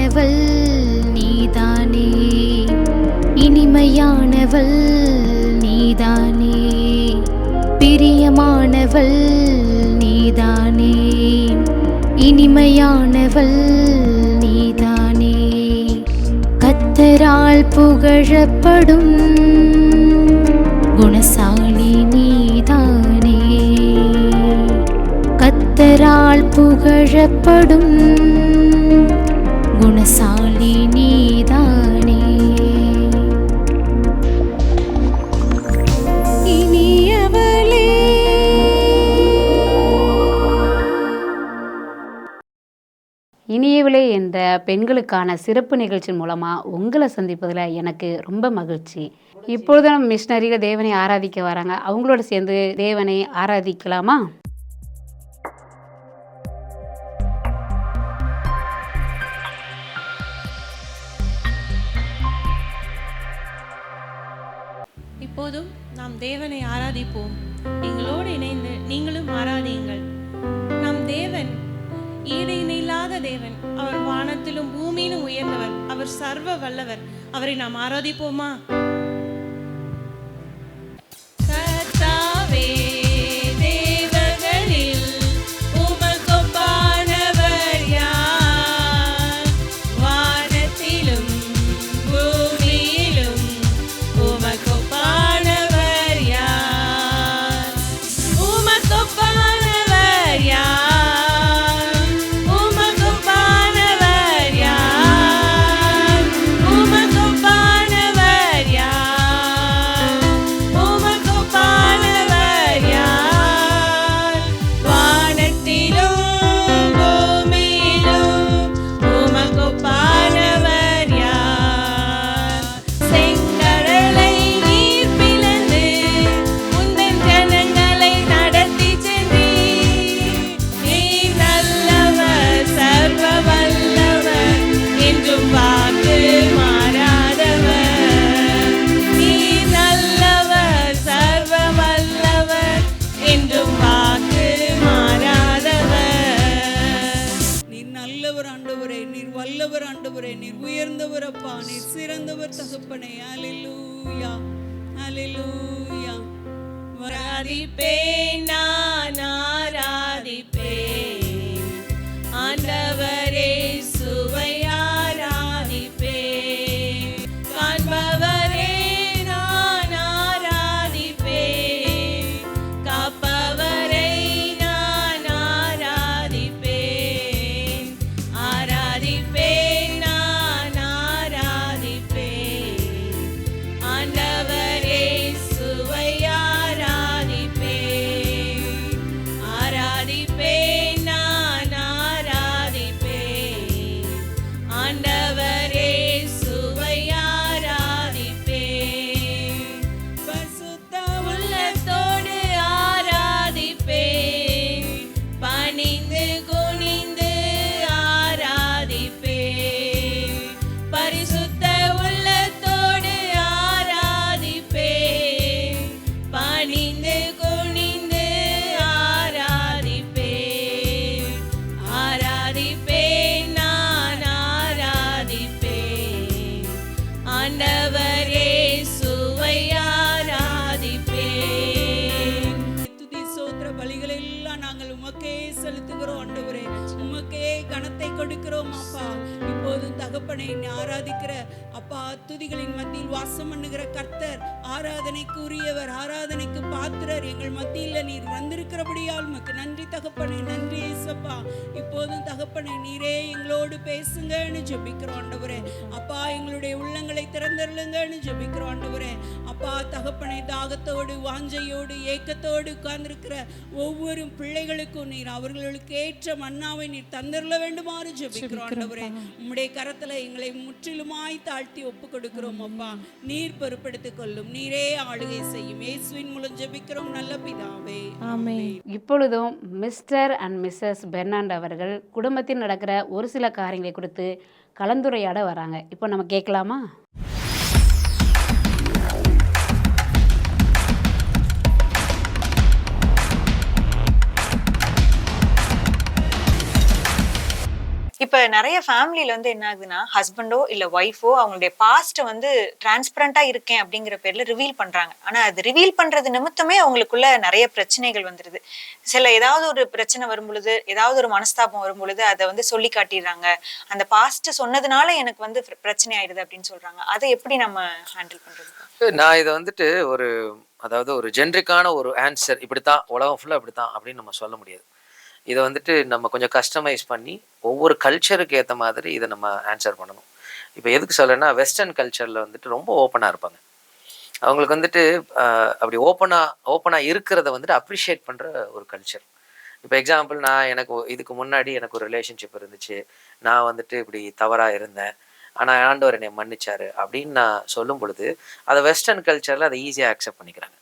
இனிமையானவள் நீதானே, இனிமையானவள் நீதானே, பிரியமானவள் நீதானே, இனிமையானவள் நீதானே. கர்த்தரால் புகழப்படும் குணசாலி நீதானே, கர்த்தரால் புகழப்படும் குணசாலி நீதானே. இனியவளே இனியவளே என்ற பெண்களுக்கான சிறப்பு நிகழ்ச்சியின் மூலமாக உங்களை சந்திப்பதில் எனக்கு ரொம்ப மகிழ்ச்சி. இப்பொழுது நம்ம மிஷினரிகள் தேவனை ஆராதிக்க வராங்க. அவங்களோட சேர்ந்து தேவனை ஆராதிக்கலாமா? இப்போதும் நாம் தேவனை ஆராதிப்போம். எங்களோடு இணைந்து நீங்களும் ஆராதியுங்கள். நம் தேவன் ஈடு இணையில்லாத தேவன். அவர் வானத்திலும் பூமியிலும் உயர்ந்தவர். அவர் சர்வ வல்லவர். அவரை நாம் ஆராதிப்போமா? கர்த்தாவே தேவர்களில் உமக்கொப்பானவர் யார்? வானத்திலும் பூமியிலும் உமக்கொப்பானவர் யார்? உமக்கொப்பானவர் யார்? நீர் உயர்ந்தவர் அப்பா, நீர் சிறந்தவர் தகப்பனே. அல்லேலூயா, அல்லேலூயா. ஆராதிப்பேன், நான் ஆராதிப்பேன் ஆண்டவரே, சுவை ஆராதிப்பேன். காண்பவரே நான் ஆராதிப்பேன், காப்பவரை நான் ஆராதிப்பேன். ஆராதிப்பேன் கொடுக்கிறோம் அப்பா. இப்போதும் தகப்பனை ஆராதிக்கிற அப்பா, துதிகளின் மத்தியில் வாசம் பண்ணுகிற கர்த்தர், ஆராதனைக்கு உரியவர், ஆராதனைக்கு பாத்திரர் எங்கள் மத்தியில் நீர் வந்திருக்கிறபடியால் உமக்கு நன்றி தகப்பனை. நன்றி ஏசப்பா. இப்போதும் தகப்பனை நீரே எங்களோடு பேசுங்கன்னு ஜெபிக்கிறோம் ஆண்டவரே. அப்பா, எங்களுடைய உள்ளங்களை திறந்தருளுங்கன்னு ஜெபிக்கிறோம் ஆண்டவரே. அப்பா தகப்பனை, தாகத்தோடு வாஞ்சையோடு ஏக்கத்தோடு உட்கார்ந்திருக்கிற ஒவ்வொரு பிள்ளைகளுக்கும் நீர் அவர்களுக்கு ஏற்ற மன்னாவை நீர் தந்தருள வேண்டுமாறு ஜெபிக்கிறோம் ஆண்டவரே. உம்முடைய கரத்துல எங்களை முற்றிலுமாய் தாழ்த்தி ஒப்பு கொடுக்கிறோம் அப்பா. நீர் பொறுப்பெடுத்துக் கொள்ளும், நீரே ஆளுகை செய்யும். இயேசுவின் மூலம் ஜெபிக்கிறோம் நல்ல பிதாவே, ஆமென். இப்பொழுதும் மிஸ்டர் அண்ட் மிஸ்ஸஸ் பெர்னாண்ட் அவர்கள் குடும்பத்தில் நடக்கிற ஒரு சில காரியங்களை குறித்து கலந்துரையாட வராங்க. இப்போ நம்ம கேட்கலாமா? இப்போ இப்ப நிறைய ஃபேமிலியில வந்து என்ன ஆகுதுன்னா, ஹஸ்பண்டோ இல்ல ஒய்ஃபோ அவங்களுடைய பாஸ்ட் வந்து டிரான்ஸ்பரண்டா இருக்கேன் அப்படிங்கிற பேர்ல ரிவீல் பண்றாங்க. ஆனா அது ரிவீல் பண்றது நிமித்தமே அவங்களுக்குள்ள நிறைய பிரச்சனைகள் வந்துருது. ஏதாவது ஒரு பிரச்சனை வரும் பொழுது, ஏதாவது ஒரு மனஸ்தாபம் வரும் பொழுது அதை வந்து சொல்லி காட்டிடுறாங்க. அந்த பாஸ்ட் சொன்னதுனால எனக்கு வந்து பிரச்சனை ஆயிடுது அப்படின்னு சொல்றாங்க. அதை எப்படி நம்ம ஹேண்டில் பண்றது? நான் இதை வந்துட்டு அதாவது ஒரு ஜென்ரிக்கான ஒரு ஆன்சர், இப்படித்தான் உலகம் ஃபுல்லாக இப்படித்தான் அப்படின்னு நம்ம சொல்ல முடியாது. இதை வந்துட்டு நம்ம கொஞ்சம் கஸ்டமைஸ் பண்ணி ஒவ்வொரு கல்ச்சருக்கு ஏற்ற மாதிரி இதை நம்ம ஆன்சர் பண்ணணும். இப்போ எதுக்கு சொல்கிறேன்னா, வெஸ்டர்ன் கல்ச்சரில் வந்துட்டு ரொம்ப ஓப்பனாக இருப்பாங்க. அவங்களுக்கு வந்துட்டு அப்படி ஓப்பனாக இருக்கிறத வந்துட்டு அப்ரிஷியேட் பண்ணுற ஒரு கல்ச்சர். இப்போ எக்ஸாம்பிள், எனக்கு இதுக்கு முன்னாடி எனக்கு ஒரு ரிலேஷன்ஷிப் இருந்துச்சு. நான் வந்துட்டு இப்படி தவறாக இருந்தேன், ஆனால் ஆண்டவர் என்னை மன்னிச்சாரு அப்படின்னு நான் சொல்லும் பொழுது அதை வெஸ்டர்ன் கல்ச்சரில் அதை ஈஸியாக அக்செப்ட் பண்ணிக்கிறாங்க.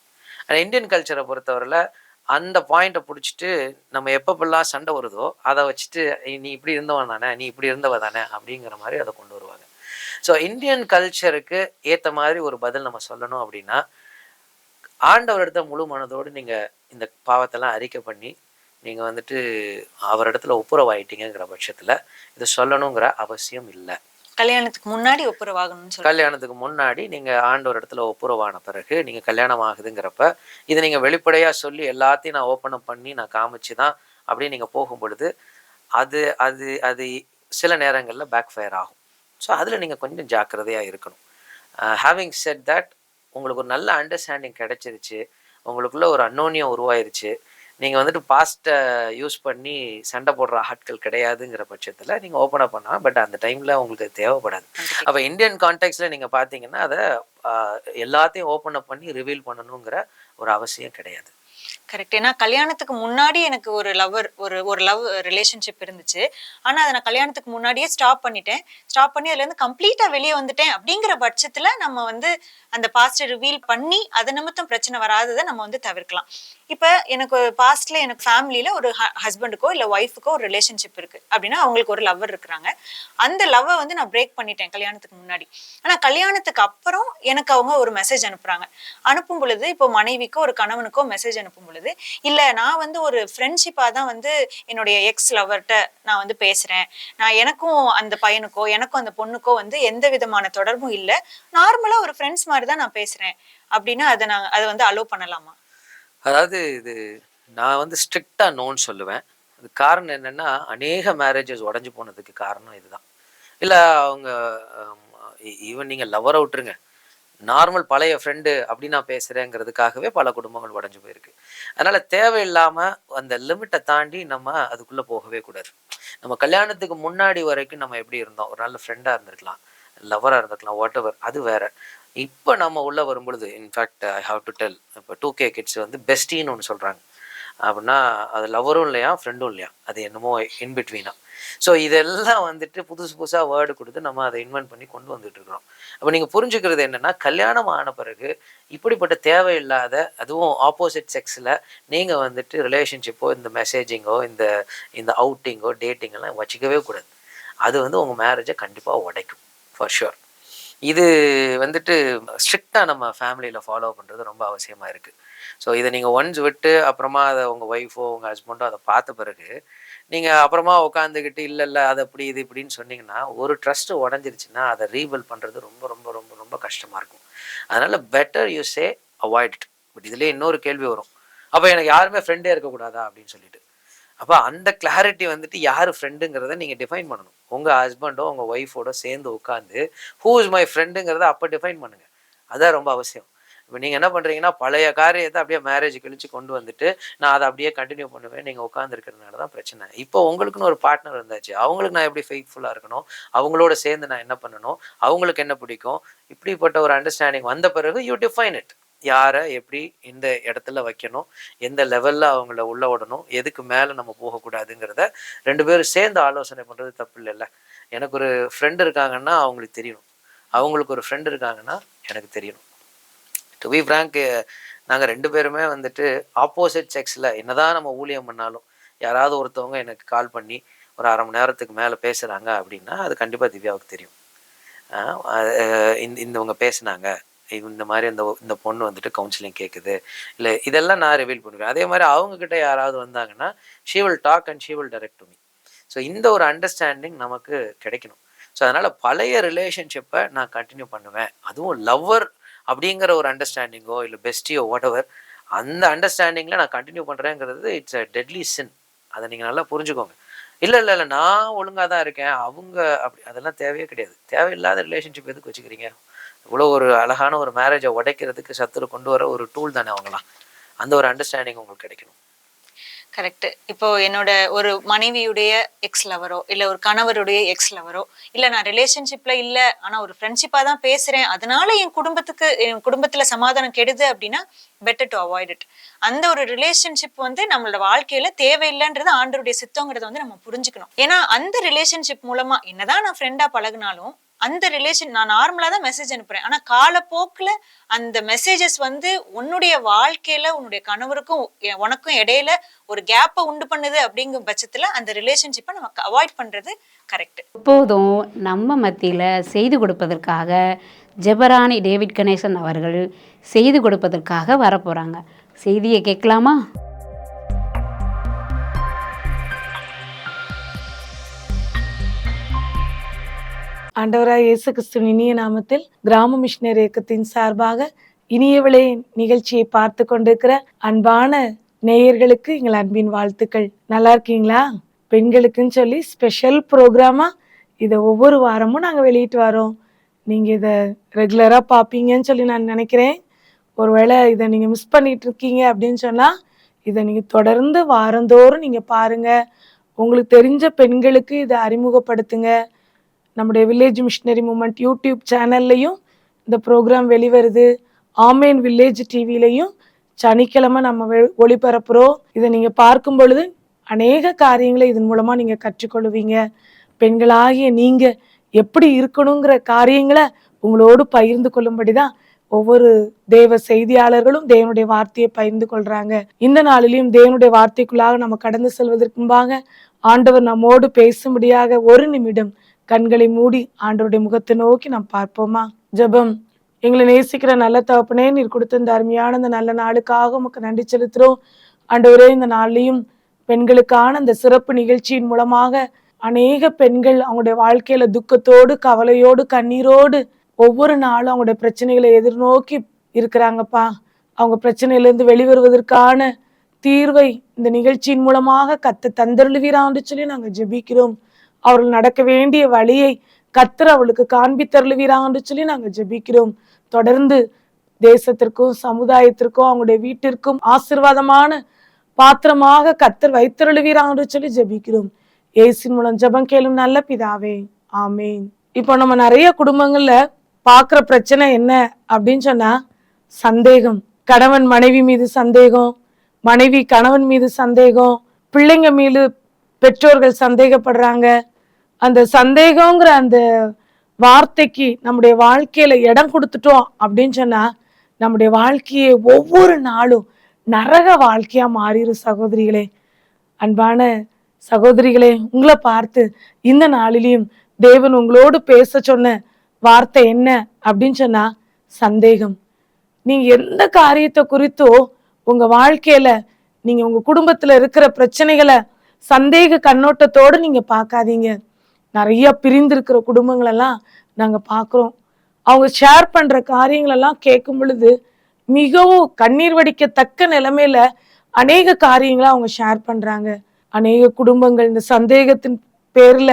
ஆனால் இந்தியன் கல்ச்சரை பொறுத்தவரையில் அந்த பாயிண்ட்டை பிடிச்சிட்டு நம்ம எப்பப்பெல்லாம் சண்டை வருதோ அதை வச்சுட்டு நீ இப்படி இருந்தவன் தானே, நீ இப்படி இருந்தவ தானே அப்படிங்கிற மாதிரி அதை கொண்டு வருவாங்க. ஸோ இந்தியன் கல்ச்சருக்கு ஏற்ற மாதிரி ஒரு பதில் நம்ம சொல்லணும் அப்படின்னா, ஆண்டவரிடத்த முழு மனதோடு நீங்கள் இந்த பாவத்தெல்லாம் அறிக்கை பண்ணி நீங்கள் வந்துட்டு அவரிடத்துல ஒப்புரவாயிட்டீங்கிற பட்சத்தில் இதை சொல்லணுங்கிற அவசியம் இல்லை. கல்யாணத்துக்கு முன்னாடி ஒப்புரவாகணும்னு கல்யாணத்துக்கு முன்னாடி நீங்கள் ஆண்டவர் இடத்துல ஒப்புரவான பிறகு நீங்கள் கல்யாணம் ஆகுதுங்கிறப்ப இதை நீங்கள் வெளிப்படையாக சொல்லி எல்லாத்தையும் நான் ஓப்பன் பண்ணி நான் காமிச்சு தான் அப்படின்னு நீங்கள் போகும் பொழுது அது அது அது சில நேரங்களில் பேக் ஃபயர் ஆகும். ஸோ அதில் நீங்கள் கொஞ்சம் ஜாக்கிரதையாக இருக்கணும். ஹேவிங் செட் தட், உங்களுக்கு ஒரு நல்ல அண்டர்ஸ்டாண்டிங் கிடைச்சிருச்சு, உங்களுக்குள்ள ஒரு அன்னோனியம் உருவாயிருச்சு, நீங்கள் வந்துட்டு பாஸ்ட்டை யூஸ் பண்ணி சண்டை போடுற ஆட்கள் கிடையாதுங்கிற பட்சத்தில் நீங்கள் ஓப்பனாக பண்ணலாம். பட் அந்த டைமில் உங்களுக்கு தேவைப்படாது. அப்போ இந்தியன் கான்டெக்ட்ஸில் நீங்கள் பார்த்தீங்கன்னா அதை எல்லாத்தையும் ஓப்பன் அப் பண்ணி ரிவீல் பண்ணணுங்கிற ஒரு அவசியம் கிடையாது. கரெக்ட். ஏன்னா கல்யாணத்துக்கு முன்னாடி எனக்கு ஒரு லவ் ரிலேஷன்ஷிப் இருந்துச்சு. ஆனா அதை நான் கல்யாணத்துக்கு முன்னாடியே ஸ்டாப் பண்ணி அதுல இருந்து கம்ப்ளீட்டா வெளியே வந்துட்டேன். அப்படிங்கிற பட்சத்துல நம்ம வந்து அந்த பாஸ்ட் ரிவீல் பண்ணி அது நிமித்தம் பிரச்சனை வராததை நம்ம வந்து தவிர்க்கலாம். இப்ப எனக்கு பாஸ்ட்ல எனக்கு ஃபேமிலியில ஒரு ஹஸ்பண்டுக்கோ இல்ல ஒய்ஃபுக்கோ ஒரு ரிலேஷன்ஷிப் இருக்கு அப்படின்னா, அவங்களுக்கு ஒரு லவ்வர் இருக்கிறாங்க. அந்த லவ்வை வந்து நான் பிரேக் பண்ணிட்டேன் கல்யாணத்துக்கு முன்னாடி. ஆனா கல்யாணத்துக்கு அப்புறம் எனக்கு அவங்க ஒரு மெசேஜ் அனுப்பும் பொழுது, இப்போ மனைவிக்கோ ஒரு கணவனுக்கோ மெசேஜ் அனுப்பும் பொழுது, இல்ல நான் வந்து ஒரு ஃப்ரெண்ட்ஷிப்பா தான் வந்து என்னுடைய எக்ஸ் லவர்கிட்ட நான் வந்து பேசுறேன், நான் எனக்கும் அந்த பையனுக்கோ எனக்கும் அந்த பொண்ணுக்கோ வந்து எந்த விதமான தொடர்பும் இல்லை, நார்மலா ஒரு ஃப்ரெண்ட்ஸ் மாதிரி தான் நான் பேசுறேன் அப்படின்னா அதை வந்து அலோவ் பண்ணலாமா? அதாவது இது நான் வந்து ஸ்ட்ரிக்டாக நோன்னு சொல்லுவேன். அது காரணம் என்னென்னா, அநேக மேரேஜஸ் உடஞ்சி போனதுக்கு காரணம் இதுதான். இல்லை அவங்க ஈவன் நீங்கள் லவ்வரை விட்டுருங்க, நார்மல் பழைய ஃப்ரெண்டு அப்படி நான் பேசுகிறேங்கிறதுக்காகவே பல குடும்பங்கள் உடஞ்சி போயிருக்கு. அதனால் தேவையில்லாமல் அந்த லிமிட்டை தாண்டி நம்ம அதுக்குள்ளே போகவே கூடாது. நம்ம கல்யாணத்துக்கு முன்னாடி வரைக்கும் நம்ம எப்படி இருந்தோம், ஒரு நல்ல ஃப்ரெண்டாக இருந்திருக்கலாம், லவ்வராக இருந்திருக்கலாம், வாட் எவர், அது வேறு. இப்போ நம்ம உள்ளே வரும்பொழுது, in fact I have to tell, இப்போ 2K கிட்ஸ் வந்து பெஸ்டின்னு ஒன்று சொல்கிறாங்க. அப்படின்னா அது லவ்வரும் இல்லையா ஃப்ரெண்டும் இல்லையா, அது என்னமோ இன்பிட்வீனா. ஸோ இதெல்லாம் வந்துட்டு புதுசாக வேர்டு கொடுத்து நம்ம அதை இன்வென்ட் பண்ணி கொண்டு வந்துட்டு இருக்கிறோம். அப்போ நீங்கள் புரிஞ்சுக்கிறது என்னென்னா, கல்யாணம் ஆன பிறகு இப்படிப்பட்ட தேவையில்லாத, அதுவும் ஆப்போசிட் செக்ஸில் நீங்கள் வந்துட்டு ரிலேஷன்ஷிப்போ இந்த மெசேஜிங்கோ இந்த அவுட்டிங்கோ டேட்டிங்கெல்லாம் வச்சுக்கவே கூடாது. அது வந்து உங்கள் மேரேஜை கண்டிப்பாக உடைக்கும் ஃபார் ஷுர். இது வந்துட்டு ஸ்ட்ரிக்டாக நம்ம ஃபேமிலியில் ஃபாலோ பண்ணுறது ரொம்ப அவசியமாக இருக்குது. ஸோ இதை நீங்கள் ஒன்ஸ் விட்டு அப்புறமா அதை உங்கள் ஒய்ஃபோ உங்கள் ஹஸ்பண்டோ அதை பார்த்த பிறகு நீங்கள் அப்புறமா உட்காந்துக்கிட்டு இல்லை அது அப்படி இது இப்படின்னு சொன்னீங்கன்னா, ஒரு ட்ரஸ்ட்டு உடஞ்சிருச்சுன்னா அதை ரீபில் பண்ணுறது ரொம்ப ரொம்ப ரொம்ப ரொம்ப கஷ்டமாக இருக்கும். அதனால் better you say avoid it. But இதுலேயே இன்னொரு கேள்வி வரும், அப்போ எனக்கு யாருமே ஃப்ரெண்டே இருக்கக்கூடாதா அப்படின்னு சொல்லிட்டு. அப்போ அந்த கிளாரிட்டி வந்துட்டு யார் ஃப்ரெண்டுங்கிறத நீங்கள் டிஃபைன் பண்ணணும். உங்கள் ஹஸ்பண்டோ உங்கள் ஒய்ஃபோட சேர்ந்து உட்காந்து ஹூ இஸ் மை ஃப்ரெண்டுங்கிறத அப்போ டிஃபைன் பண்ணுங்கள். அதுதான் ரொம்ப அவசியம். இப்போ நீங்கள் என்ன பண்ணுறீங்கன்னா, பழைய காரியத்தை அப்படியே மேரேஜ் கழிச்சு கொண்டு வந்துட்டு நான் அதை அப்படியே கண்டினியூ பண்ணுவேன், நீங்கள் உட்காந்துருக்கிறதுனால தான் பிரச்சனை. இப்போ உங்களுக்குன்னு ஒரு பார்ட்னர் இருந்தாச்சு, அவங்களுக்கு நான் எப்படி ஃபெய்த்ஃபுல்லாக இருக்கணும், அவங்களோட சேர்ந்து நான் என்ன பண்ணணும், அவங்களுக்கு என்ன பிடிக்கும், இப்படிப்பட்ட ஒரு அண்டர்ஸ்டாண்டிங் வந்த பிறகு யூ டிஃபைன் இட். யாரை எப்படி எந்த இடத்துல வைக்கணும், எந்த லெவலில் அவங்கள உள்ள விடணும், எதுக்கு மேலே நம்ம போகக்கூடாதுங்கிறத 2 பேரும் சேர்ந்து ஆலோசனை பண்ணுறது தப்பு இல்லைல்ல. எனக்கு ஒரு ஃப்ரெண்டு இருக்காங்கன்னா அவங்களுக்கு தெரியணும், அவங்களுக்கு ஒரு ஃப்ரெண்டு இருக்காங்கன்னா எனக்கு தெரியணும். டு பி ஃப்ராங்க், நாங்கள் 2 பேருமே வந்துட்டு ஆப்போசிட் செக்ஸில் என்னதான் நம்ம ஊழியம் பண்ணாலும், யாராவது ஒருத்தவங்க எனக்கு கால் பண்ணி ஒரு 1/2 மணி நேரத்துக்கு மேலே பேசுகிறாங்க அப்படின்னா அது கண்டிப்பாக திவ்யாவுக்கு தெரியும். இந்தவங்க பேசுனாங்க, இந்த மாதிரி இந்த பொண்ணு வந்துட்டு கவுன்சிலிங் கேட்குது, இல்லை இதெல்லாம் நான் ரிவீல் பண்ணுவேன். அதே மாதிரி அவங்கக்கிட்ட யாராவது வந்தாங்கன்னா she will talk and she will direct to me. So இந்த ஒரு அண்டர்ஸ்டாண்டிங் நமக்கு கிடைக்கணும். ஸோ அதனால் பழைய ரிலேஷன்ஷிப்பை நான் கண்டினியூ பண்ணுவேன். அதுவும் லவ்வர் அப்படிங்கிற ஒரு அண்டர்ஸ்டாண்டிங்கோ இல்லை பெஸ்டியோ வாட்எவர், அந்த அண்டர்ஸ்டாண்டிங்கில் நான் கண்டினியூ பண்ணுறேங்கிறது இட்ஸ் அ டெட்லி சின். அதை நீங்கள் நல்லா புரிஞ்சுக்கோங்க. இல்லை நான் ஒழுங்காக தான் இருக்கேன், அவங்க அப்படி, அதெல்லாம் தேவையே கிடையாது. தேவையில்லாத ரிலேஷன்ஷிப் எதுக்கு வச்சுக்கிறீங்க? இவ்வளோ ஒரு அழகான ஒரு மேரேஜை உடைக்கிறதுக்கு சத்துரு கொண்டு வர ஒரு டூல் தானே அவங்களாம். அந்த ஒரு அண்டர்ஸ்டாண்டிங் உங்களுக்கு கிடைக்கணும். கரெக்ட். இப்போ என்னோட ஒரு மனைவியுடைய எக்ஸ் லவரோ இல்ல ஒரு கணவருடைய எக்ஸ் லவரோ இல்ல நான் ரிலேஷன்ஷிப்ல இல்ல ஆனா ஒரு ஃப்ரெண்ட்ஷிப்பா தான் பேசுறேன், அதனால என் குடும்பத்துல சமாதானம் கெடுது அப்படின்னா பெட்டர் டு அவாய்ட் இட். அந்த ஒரு ரிலேஷன்ஷிப் வந்து நம்மளோட வாழ்க்கையில தேவையில்லைன்றது ஆண்டவருடைய சித்தங்கிறத வந்து நம்ம புரிஞ்சுக்கணும். ஏன்னா அந்த ரிலேஷன்ஷிப் மூலமா என்னதான் நான் ஃப்ரெண்டா பழகினாலும் அந்த ரிலேஷன் நான் நார்மலா தான் மெசேஜ் அனுப்புறேன், ஆனா காலப்போக்குல அந்த மெசேஜஸ் வந்து உன்னுடைய வாழ்க்கையில உன்னுடைய கணவருக்கும் உனக்கும் இடையில ஒரு கேப்பை உண்டு பண்ணுது அப்படிங்கிற பட்சத்துல அந்த ரிலேஷன்ஷிப்பை நமக்கு அவாய்ட் பண்றது கரெக்ட். இப்போதும் நம்ம மத்தியில் செய்து கொடுப்பதற்காக ஜெபராணி டேவிட் கணேசன் அவர்கள் செய்து கொடுப்பதற்காக வரப்போகிறாங்க. செய்தியை கேட்கலாமா? ஆண்டவராய் இயேசு கிறிஸ்துவின் இனிய நாமத்தில் கிராம மிஷனரி இயக்கத்தின் சார்பாக இனியவளே நிகழ்ச்சியை பார்த்து கொண்டிருக்கிற அன்பான நேயர்களுக்கு எங்கள் அன்பின் வாழ்த்துக்கள். நல்லா இருக்கீங்களா? பெண்களுக்குன்னு சொல்லி ஸ்பெஷல் ப்ரோக்ராமா இதை ஒவ்வொரு வாரமும் நாங்கள் வெளியிட்டு வரோம். நீங்கள் இதை ரெகுலராக பார்ப்பீங்கன்னு சொல்லி நான் நினைக்கிறேன். ஒருவேளை இதை நீங்கள் மிஸ் பண்ணிட்டு இருக்கீங்க அப்படின்னு சொன்னால் இதை நீங்கள் தொடர்ந்து வாரந்தோறும் நீங்கள் பாருங்கள். உங்களுக்கு தெரிஞ்ச பெண்களுக்கு இதை அறிமுகப்படுத்துங்க. நம்முடைய வில்லேஜ் மிஷனரி மூமெண்ட் யூடியூப் சேனல்லையும் இந்த ப்ரோக்ராம் வெளிவருது. ஆமேன் வில்லேஜ் டிவிலையும் சனிக்கிழமை நம்ம ஒளிபரப்புகிறோம். இதை நீங்கள் பார்க்கும் பொழுது அநேக காரியங்களை இதன் மூலமாக நீங்கள் கற்றுக்கொள்வீங்க. பெண்களாகிய நீங்கள் எப்படி இருக்கணுங்கிற காரியங்களை உங்களோடு பகிர்ந்து கொள்ளும்படி தான் ஒவ்வொரு தேவ செய்தியாளர்களும் தேவனுடைய வார்த்தையை பகிர்ந்து கொள்றாங்க. இந்த நாளிலையும் தேவனுடைய வார்த்தைக்குள்ளாக நம்ம கடந்து செல்வதற்கு முன்பாக ஆண்டவர் நம்மோடு பேசும்படியாக ஒரு நிமிடம் கண்களை மூடி ஆண்டவருடைய முகத்தை நோக்கி நாம் பார்ப்போமா? ஜெபம். எங்களை நேசிக்கிற நல்ல தகப்பனே, நீர் கொடுத்த இந்த அருமையான இந்த நல்ல நாளுக்காக உமக்கு நன்றி செலுத்துகிறோம். ஆண்டவரே, இந்த நாளிலையும் பெண்களுக்கான இந்த சிறப்பு நிகழ்ச்சியின் மூலமாக அநேக பெண்கள் அவங்களுடைய வாழ்க்கையில துக்கத்தோடு கவலையோடு கண்ணீரோடு ஒவ்வொரு நாளும் அவங்களுடைய பிரச்சனைகளை எதிர்நோக்கி இருக்கிறாங்கப்பா. அவங்க பிரச்சனையிலிருந்து வெளிவருவதற்கான தீர்வை இந்த நிகழ்ச்சியின் மூலமாக தந்தருளுவீரான்னு சொல்லி நாங்கள் ஜெபிக்கிறோம். அவர்கள் நடக்க வேண்டிய வழியை கர்த்தர் அவளுக்கு காண்பித்தருளுவீரான்னு சொல்லி நாங்கள் ஜெபிக்கிறோம். தொடர்ந்து தேசத்திற்கும் சமுதாயத்திற்கும் அவங்களுடைய வீட்டிற்கும் ஆசீர்வாதமான பாத்திரமாக கர்த்தர் வைத்தருளுவீரான்னு சொல்லி ஜெபிக்கிறோம். இயேசுவின் மூலம் ஜெபம் கேளும் நல்ல பிதாவே, ஆமேன். இப்போ நம்ம நிறைய குடும்பங்கள்ல பார்க்குற பிரச்சனை என்ன அப்படின்னு சொன்னா சந்தேகம். கணவன் மனைவி மீது சந்தேகம், மனைவி கணவன் மீது சந்தேகம், பிள்ளைங்க மீது பெற்றோர்கள் சந்தேகப்படுறாங்க. அந்த சந்தேகங்கிற அந்த வார்த்தைக்கு நம்முடைய வாழ்க்கையில இடம் கொடுத்துட்டோம் அப்படின்னு சொன்னா நம்முடைய வாழ்க்கையை ஒவ்வொரு நாளும் நரக வாழ்க்கையா மாறிடும். சகோதரிகளே, அன்பான சகோதரிகளே, உங்களை பார்த்து இந்த நாளிலையும் தேவன் உங்களோடு பேச சொன்ன வார்த்தை என்ன அப்படின்னு சொன்னா சந்தேகம். நீங்க எந்த காரியத்தை குறித்தோ உங்க வாழ்க்கையில நீங்க உங்க குடும்பத்துல இருக்கிற பிரச்சனைகளை சந்தேக கண்ணோட்டத்தோடு நீங்க பார்க்காதீங்க. நிறைய பிரிந்திருக்கிற குடும்பங்களெல்லாம் நாங்க பார்க்குறோம். அவங்க ஷேர் பண்ற காரியங்களெல்லாம் கேட்கும் பொழுது மிகவும் கண்ணீர் வடிக்கத்தக்க நிலைமையில அநேக காரியங்களை அவங்க ஷேர் பண்றாங்க. அநேக குடும்பங்கள் இந்த சந்தேகத்தின் பேர்ல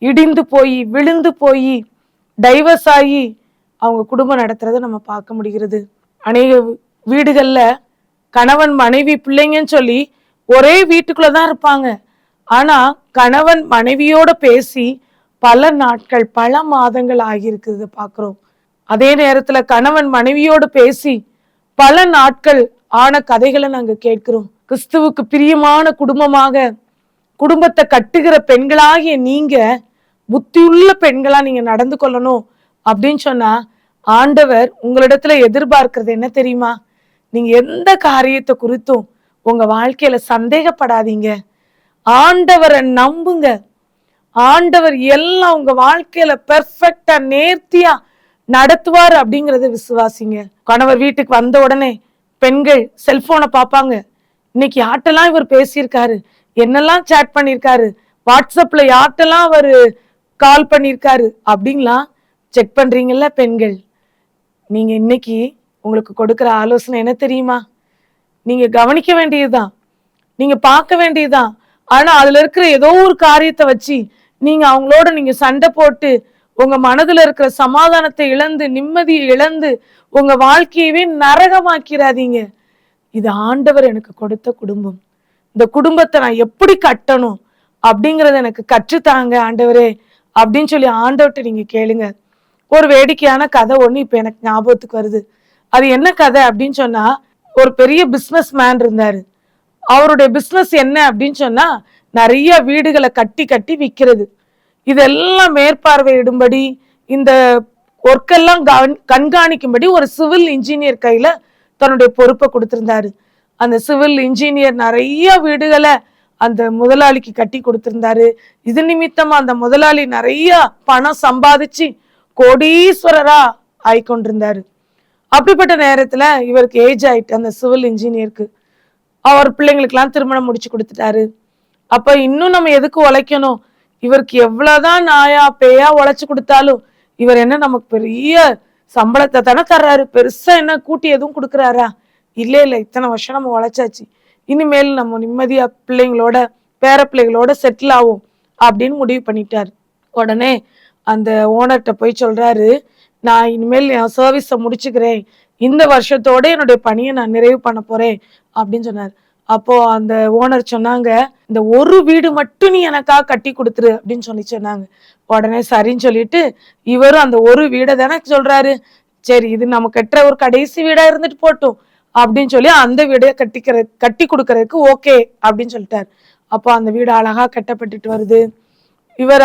இடிந்து போய் விழுந்து போய் டைவர்ஸ் ஆகி அவங்க குடும்பம் நடத்துறத நம்ம பார்க்க முடிகிறது. அநேக வீடுகள்ல கணவன் மனைவி பிள்ளைங்கன்னு சொல்லி ஒரே வீட்டுக்குள்ளதான் இருப்பாங்க. ஆனா கணவன் மனைவியோட பேசி பல நாட்கள் பல மாதங்கள் ஆகியிருக்குது பார்க்கிறோம். அதே நேரத்துல கணவன் மனைவியோடு பேசி பல நாட்கள் ஆன கதைகளை நாங்க கேட்கிறோம். கிறிஸ்துவுக்கு பிரியமான குடும்பமாக குடும்பத்தை கட்டுகிற பெண்களாகிய நீங்க புத்தியுள்ள பெண்களா நீங்க நடந்து கொள்ளணும் அப்படின்னு சொன்னா ஆண்டவர் உங்களிடத்துல எதிர்பார்க்கிறது என்ன தெரியுமா? நீங்க எந்த காரியத்தை குறித்தும் உங்க வாழ்க்கையில சந்தேகப்படாதீங்க. ஆண்டவரை நம்புங்க. ஆண்டவர் எல்லாம் உங்க வாழ்க்கையில பெர்ஃபெக்டா நேர்த்தியா நடத்துவார் அப்படிங்கறத விசுவாசிங்க. கணவர் வீட்டுக்கு வந்த உடனே பெண்கள் செல்போனை பார்ப்பாங்க. இன்னைக்கு யார்ட்டெல்லாம் இவர் பேசியிருக்காரு, என்னெல்லாம் சேட் பண்ணியிருக்காரு, வாட்ஸ்அப்ல யார்கிட்டலாம் அவர் கால் பண்ணியிருக்காரு அப்படின்லாம் செக் பண்றீங்கல்ல பெண்கள். நீங்க இன்னைக்கு உங்களுக்கு கொடுக்குற ஆலோசனை என்ன தெரியுமா? நீங்க கவனிக்க வேண்டியதுதான், நீங்க பார்க்க வேண்டியதுதான். ஆனா அதுல இருக்கிற ஏதோ ஒரு காரியத்தை வச்சு நீங்க அவங்களோட நீங்க சண்டை போட்டு உங்க மனதுல இருக்கிற சமாதானத்தை இழந்து நிம்மதியை இழந்து உங்க வாழ்க்கையவே நரகமாக்கிறாதீங்க. இது ஆண்டவர் எனக்கு கொடுத்த குடும்பம். இந்த குடும்பத்தை நான் எப்படி கட்டணும் அப்படிங்கறத எனக்கு கற்றுத்தாங்க ஆண்டவரே அப்படின்னு சொல்லி ஆண்டவர்கிட்ட நீங்க கேளுங்க. ஒரு வேடிக்கையான கதை ஒண்ணு இப்ப எனக்கு ஞாபகத்துக்கு வருது. அது என்ன கதை அப்படின்னு சொன்னா, ஒரு பெரிய பிசினஸ் மேன் இருந்தாரு. அவருடைய பிசினஸ் என்ன அப்படின்னு சொன்னா, நிறைய வீடுகளை கட்டி கட்டி விற்கிறது. இதெல்லாம் மேற்பார்வையிடும்படி இந்த ஒர்க்கெல்லாம் கண்காணிக்கும்படி ஒரு சிவில் இன்ஜினியர் கையில தன்னுடைய பொறுப்பை கொடுத்திருந்தாரு. அந்த சிவில் இன்ஜினியர் நிறைய வீடுகளை அந்த முதலாளிக்கு கட்டி கொடுத்திருந்தாரு. இது நிமித்தமா அந்த முதலாளி நிறைய பணம் சம்பாதிச்சு கோடீஸ்வரரா ஆயிக்கொண்டிருந்தாரு. அப்படிப்பட்ட நேரத்துல இவருக்கு ஏஜ் ஆயிட்டு, அந்த சிவில் இன்ஜினியருக்கு. அவர் பிள்ளைங்களுக்கெல்லாம் திருமணம் முடிச்சு கொடுத்துட்டாரு. அப்ப இன்னும் நம்ம எதுக்கு உழைக்கணும்? இவருக்கு எவ்வளவுதான் நாயா பேயா உழைச்சு கொடுத்தாலும் இவர் என்ன நமக்கு பெரிய சம்பளத்தை தானே தர்றாரு, பெருசா என்ன கூட்டி எதுவும் கொடுக்குறாரா? இல்ல, இத்தனை வருஷம் நம்ம உழைச்சாச்சு, இனிமேல் நம்ம நிம்மதியா பிள்ளைங்களோட பேர பிள்ளைகளோட செட்டில் ஆகும் அப்படின்னு முடிவு பண்ணிட்டாரு. உடனே அந்த ஓனர்கிட்ட போய் சொல்றாரு, நான் இனிமேல் என் சர்வீஸை முடிச்சுக்கிறேன், இந்த வருஷத்தோட என்னுடைய பணியை நான் நிறைவு பண்ண போறேன் அப்படின்னு சொன்னார். அப்போ அந்த ஓனர் சொன்னாங்க, இந்த ஒரு வீடு மட்டும் நீ எனக்காக கட்டி கொடுத்துரு அப்படின்னு சொன்னாங்க. உடனே சரின்னு சொல்லிட்டு இவரும் அந்த ஒரு வீடை தானே சொல்றாரு, சரி இது நம்ம கட்டுற ஒரு கடைசி வீடா இருந்துட்டு போட்டும் அப்படின்னு சொல்லி அந்த வீடையை கட்டி கொடுக்கறதுக்கு ஓகே அப்படின்னு சொல்லிட்டாரு. அப்போ அந்த வீடு அழகா கட்டப்பட்டுட்டு வருது.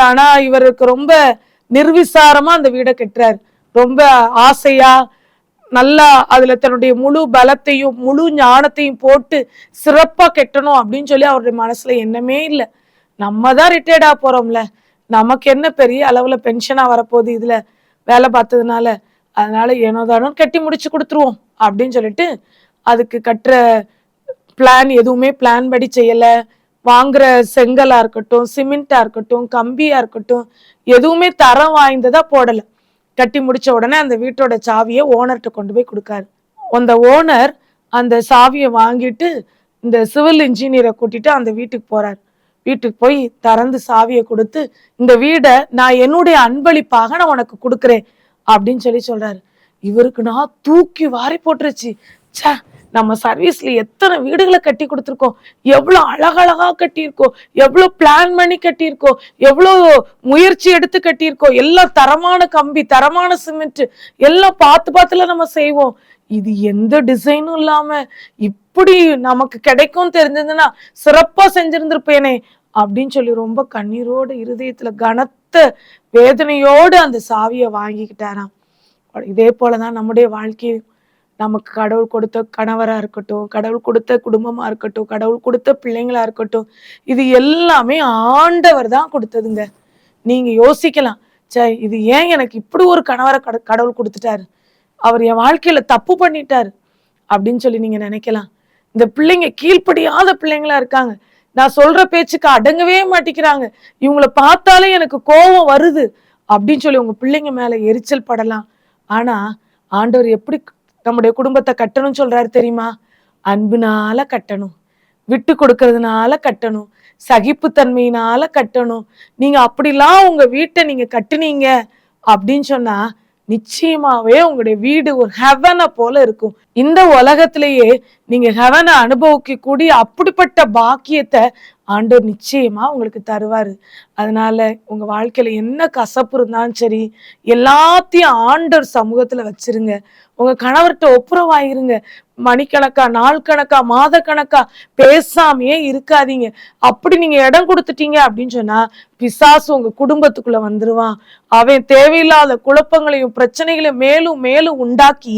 ஆனா இவருக்கு ரொம்ப நிர்விசாரமா அந்த வீடை கட்டுறாரு. ரொம்ப ஆசையா நல்லா அதுல தன்னுடைய முழு பலத்தையும் முழு ஞானத்தையும் போட்டு சிறப்பா கட்டணும் அப்படின்னு சொல்லி அவருடைய மனசுல எண்ணமே இல்லை. நம்ம தான் ரிட்டையர்ட் ஆக போறோம்ல, நமக்கு என்ன பெரிய அளவுல பென்ஷனா வரப்போகுது இதுல வேலை பார்த்ததுனால, அதனால ஏனோதானோ கட்டி முடிச்சு கொடுத்துருவோம் அப்படின்னு சொல்லிட்டு அதுக்கு கட்டுற பிளான் எதுவுமே பிளான் படி செய்யல. வாங்குற செங்கலா இருக்கட்டும், சிமெண்டா இருக்கட்டும், கம்பியா இருக்கட்டும், எதுவுமே தரம் வாய்ந்ததா போடல. கட்டி முடிச்ச உடனே அந்த வீட்டோட சாவியை ஓனர்கிட்ட கொண்டு போய் கொடுக்காரு. அந்த ஓனர் அந்த சாவியை வாங்கிட்டு இந்த சிவில் இன்ஜினியரை கூட்டிட்டு அந்த வீட்டுக்கு போறாரு. வீட்டுக்கு போய் திறந்து சாவியை கொடுத்து, இந்த வீடை நான் என்னுடைய அன்பளிப்பாக நான் உனக்கு கொடுக்குறேன் அப்படின்னு சொல்றாரு. இவருக்கு நான் தூக்கி வாரி போட்டுருச்சு. சே, நம்ம சர்வீஸ்ல எத்தனை வீடுகளை கட்டி கொடுத்துருக்கோம், எவ்வளவு அழகழகா கட்டியிருக்கோம், எவ்வளவு பிளான் பண்ணி கட்டியிருக்கோம், எவ்வளவு முயற்சி எடுத்து கட்டியிருக்கோம், எல்லாம் தரமான கம்பி தரமான சிமெண்ட் எல்லாம் பார்த்துல நம்ம செய்வோம். இது எந்த டிசைனும் இல்லாம இப்படி நமக்கு கிடைக்கும் தெரிஞ்சதுன்னா சிறப்பா செஞ்சிருந்திருப்பேனே அப்படின்னு சொல்லி ரொம்ப கண்ணீரோடு இருதயத்துல கனத்த வேதனையோடு அந்த சாவியை வாங்கிக்கிட்டாராம். இதே போலதான் நம்முடைய வாழ்க்கை. நமக்கு கடவுள் கொடுத்த கணவரா இருக்கட்டும், கடவுள் கொடுத்த குடும்பமா இருக்கட்டும், கடவுள் கொடுத்த பிள்ளைங்களா இருக்கட்டும், இது எல்லாமே ஆண்டவர் தான் கொடுத்ததுங்க. நீங்க யோசிக்கலாம், சே இது ஏன் எனக்கு இப்படி ஒரு கணவரை கடவுள் கொடுத்துட்டாரு, அவர் என் வாழ்க்கையில தப்பு பண்ணிட்டாரு அப்படின்னு சொல்லி நீங்க நினைக்கலாம். இந்த பிள்ளைங்க கீழ்ப்படியாத பிள்ளைங்களா இருக்காங்க, நான் சொல்ற பேச்சுக்கு அடங்கவே மாட்டேங்கிறாங்க, இவங்களை பார்த்தாலே எனக்கு கோபம் வருது அப்படின்னு சொல்லி உங்க பிள்ளைங்க மேல எரிச்சல் படலாம். ஆனா ஆண்டவர் எப்படி நம்முடைய குடும்பத்தை கட்டணும்னு சொல்றாரு தெரியுமா? அன்புனால கட்டணும், விட்டு கொடுக்கறதுனால கட்டணும், சகிப்புத்தன்மையினால கட்டணும். நீங்க அப்படிலாம் உங்க வீட்டை நீங்க கட்டுனீங்க அப்படின்னு சொன்னா நிச்சயமாவே உங்களுடைய வீடு ஒரு ஹெவனை போல இருக்கும். இந்த உலகத்திலேயே நீங்க ஹெவனை அனுபவிக்க கூடிய அப்படிப்பட்ட பாக்கியத்தை ஆண்டவர் நிச்சயமா உங்களுக்கு தருவாரு. அதனால உங்க வாழ்க்கையில என்ன கசப்பு இருந்தாலும் சரி, எல்லாத்தையும் ஆண்டவர் சமூகத்துல வச்சிருங்க. உங்க கணவர்கிட்ட ஒப்புரவாயிருங்க. மணிக்கணக்கா, நாள் கணக்கா, மாத கணக்கா பேசாமையே இருக்காதீங்க. அப்படி நீங்க இடம் கொடுத்துட்டீங்க அப்படின்னு சொன்னா பிசாசு உங்க குடும்பத்துக்குள்ள வந்துருவான். அவன் தேவையில்லாத குழப்பங்களையும் பிரச்சனைகளையும் மேலும் மேலும் உண்டாக்கி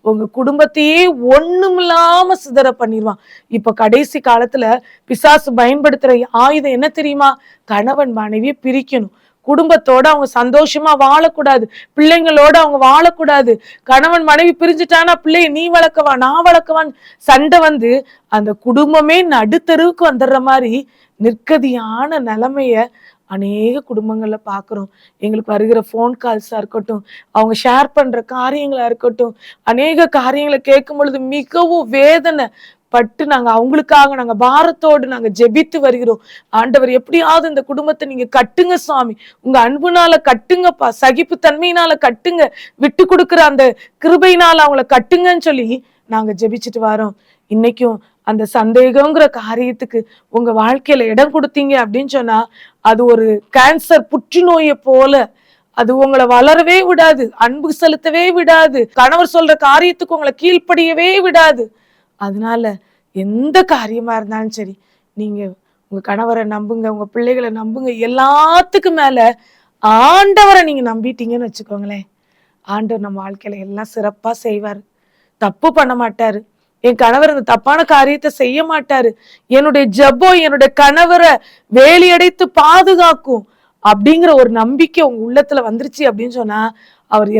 உங்க குடும்பத்தையே ஒண்ணுமில்லாம சிதற பண்ணிடுவான். இப்ப கடைசி காலத்துல பிசாசு பயன்படுத்துற ஆயுதம் என்ன தெரியுமா? கணவன் மனைவியை பிரிக்கணும். குடும்பத்தோட அவங்க சந்தோஷமா வாழக்கூடாது, பிள்ளைங்களோட அவங்க வாழக்கூடாது. கணவன் மனைவி பிரிஞ்சுட்டானா பிள்ளைய நீ வளர்க்கவா நான் வளர்க்கவான்னு சண்டை வந்து அந்த குடும்பமே நடுத்தருவுக்கு வந்துடுற மாதிரி நிர்கதியான நிலைமைய அநேக குடும்பங்கள்ல பார்க்குறோம். எங்களுக்கு வருகிற ஃபோன் கால்ஸா இருக்கட்டும், அவங்க ஷேர் பண்ற காரியங்களா இருக்கட்டும், அநேக காரியங்களை கேட்கும் பொழுது மிகவும் வேதனை பட்டு நாங்க பாரத்தோடு நாங்க ஜெபித்து வருகிறோம். ஆண்டவர், எப்படியாவது இந்த குடும்பத்தை நீங்க கட்டுங்க சுவாமி, உங்க அன்புனால கட்டுங்கப்பா, சகிப்பு தன்மையினால கட்டுங்க, விட்டு கொடுக்குற அந்த கிருபையினால அவங்கள கட்டுங்கன்னு சொல்லி நாங்க ஜெபிச்சுட்டு வரோம். இன்னைக்கும் அந்த சந்தேகங்கிற காரியத்துக்கு உங்க வாழ்க்கையில இடம் கொடுத்தீங்க அப்படின்னு சொன்னா, அது ஒரு கேன்சர் புற்றுநோயை போல அது உங்களை வளரவே விடாது, அன்பு செலுத்தவே விடாது, கணவர் சொல்ற காரியத்துக்கு உங்களை கீழ்ப்படியவே விடாது. அதனால எந்த காரியமா இருந்தாலும் சரி, நீங்க உங்க கணவரை நம்புங்க, உங்க பிள்ளைகளை நம்புங்க. எல்லாத்துக்கும் மேல ஆண்டவரை நீங்க நம்பிட்டீங்கன்னு வச்சுக்கோங்களேன், ஆண்டவர் நம்ம வாழ்க்கையில எல்லாம் சிறப்பா செய்வாரு. தப்பு பண்ண மாட்டாரு. என் கணவர் இந்த தப்பான காரியத்தை செய்ய மாட்டாரு. என்னுடைய ஜெபம் என்னுடைய கணவரை வேலியடைத்து பாதுகாக்கும் அப்படிங்கிற ஒரு நம்பிக்கை உங்க உள்ளத்துல வந்துருச்சு அப்படின்னு சொன்னா, அவர்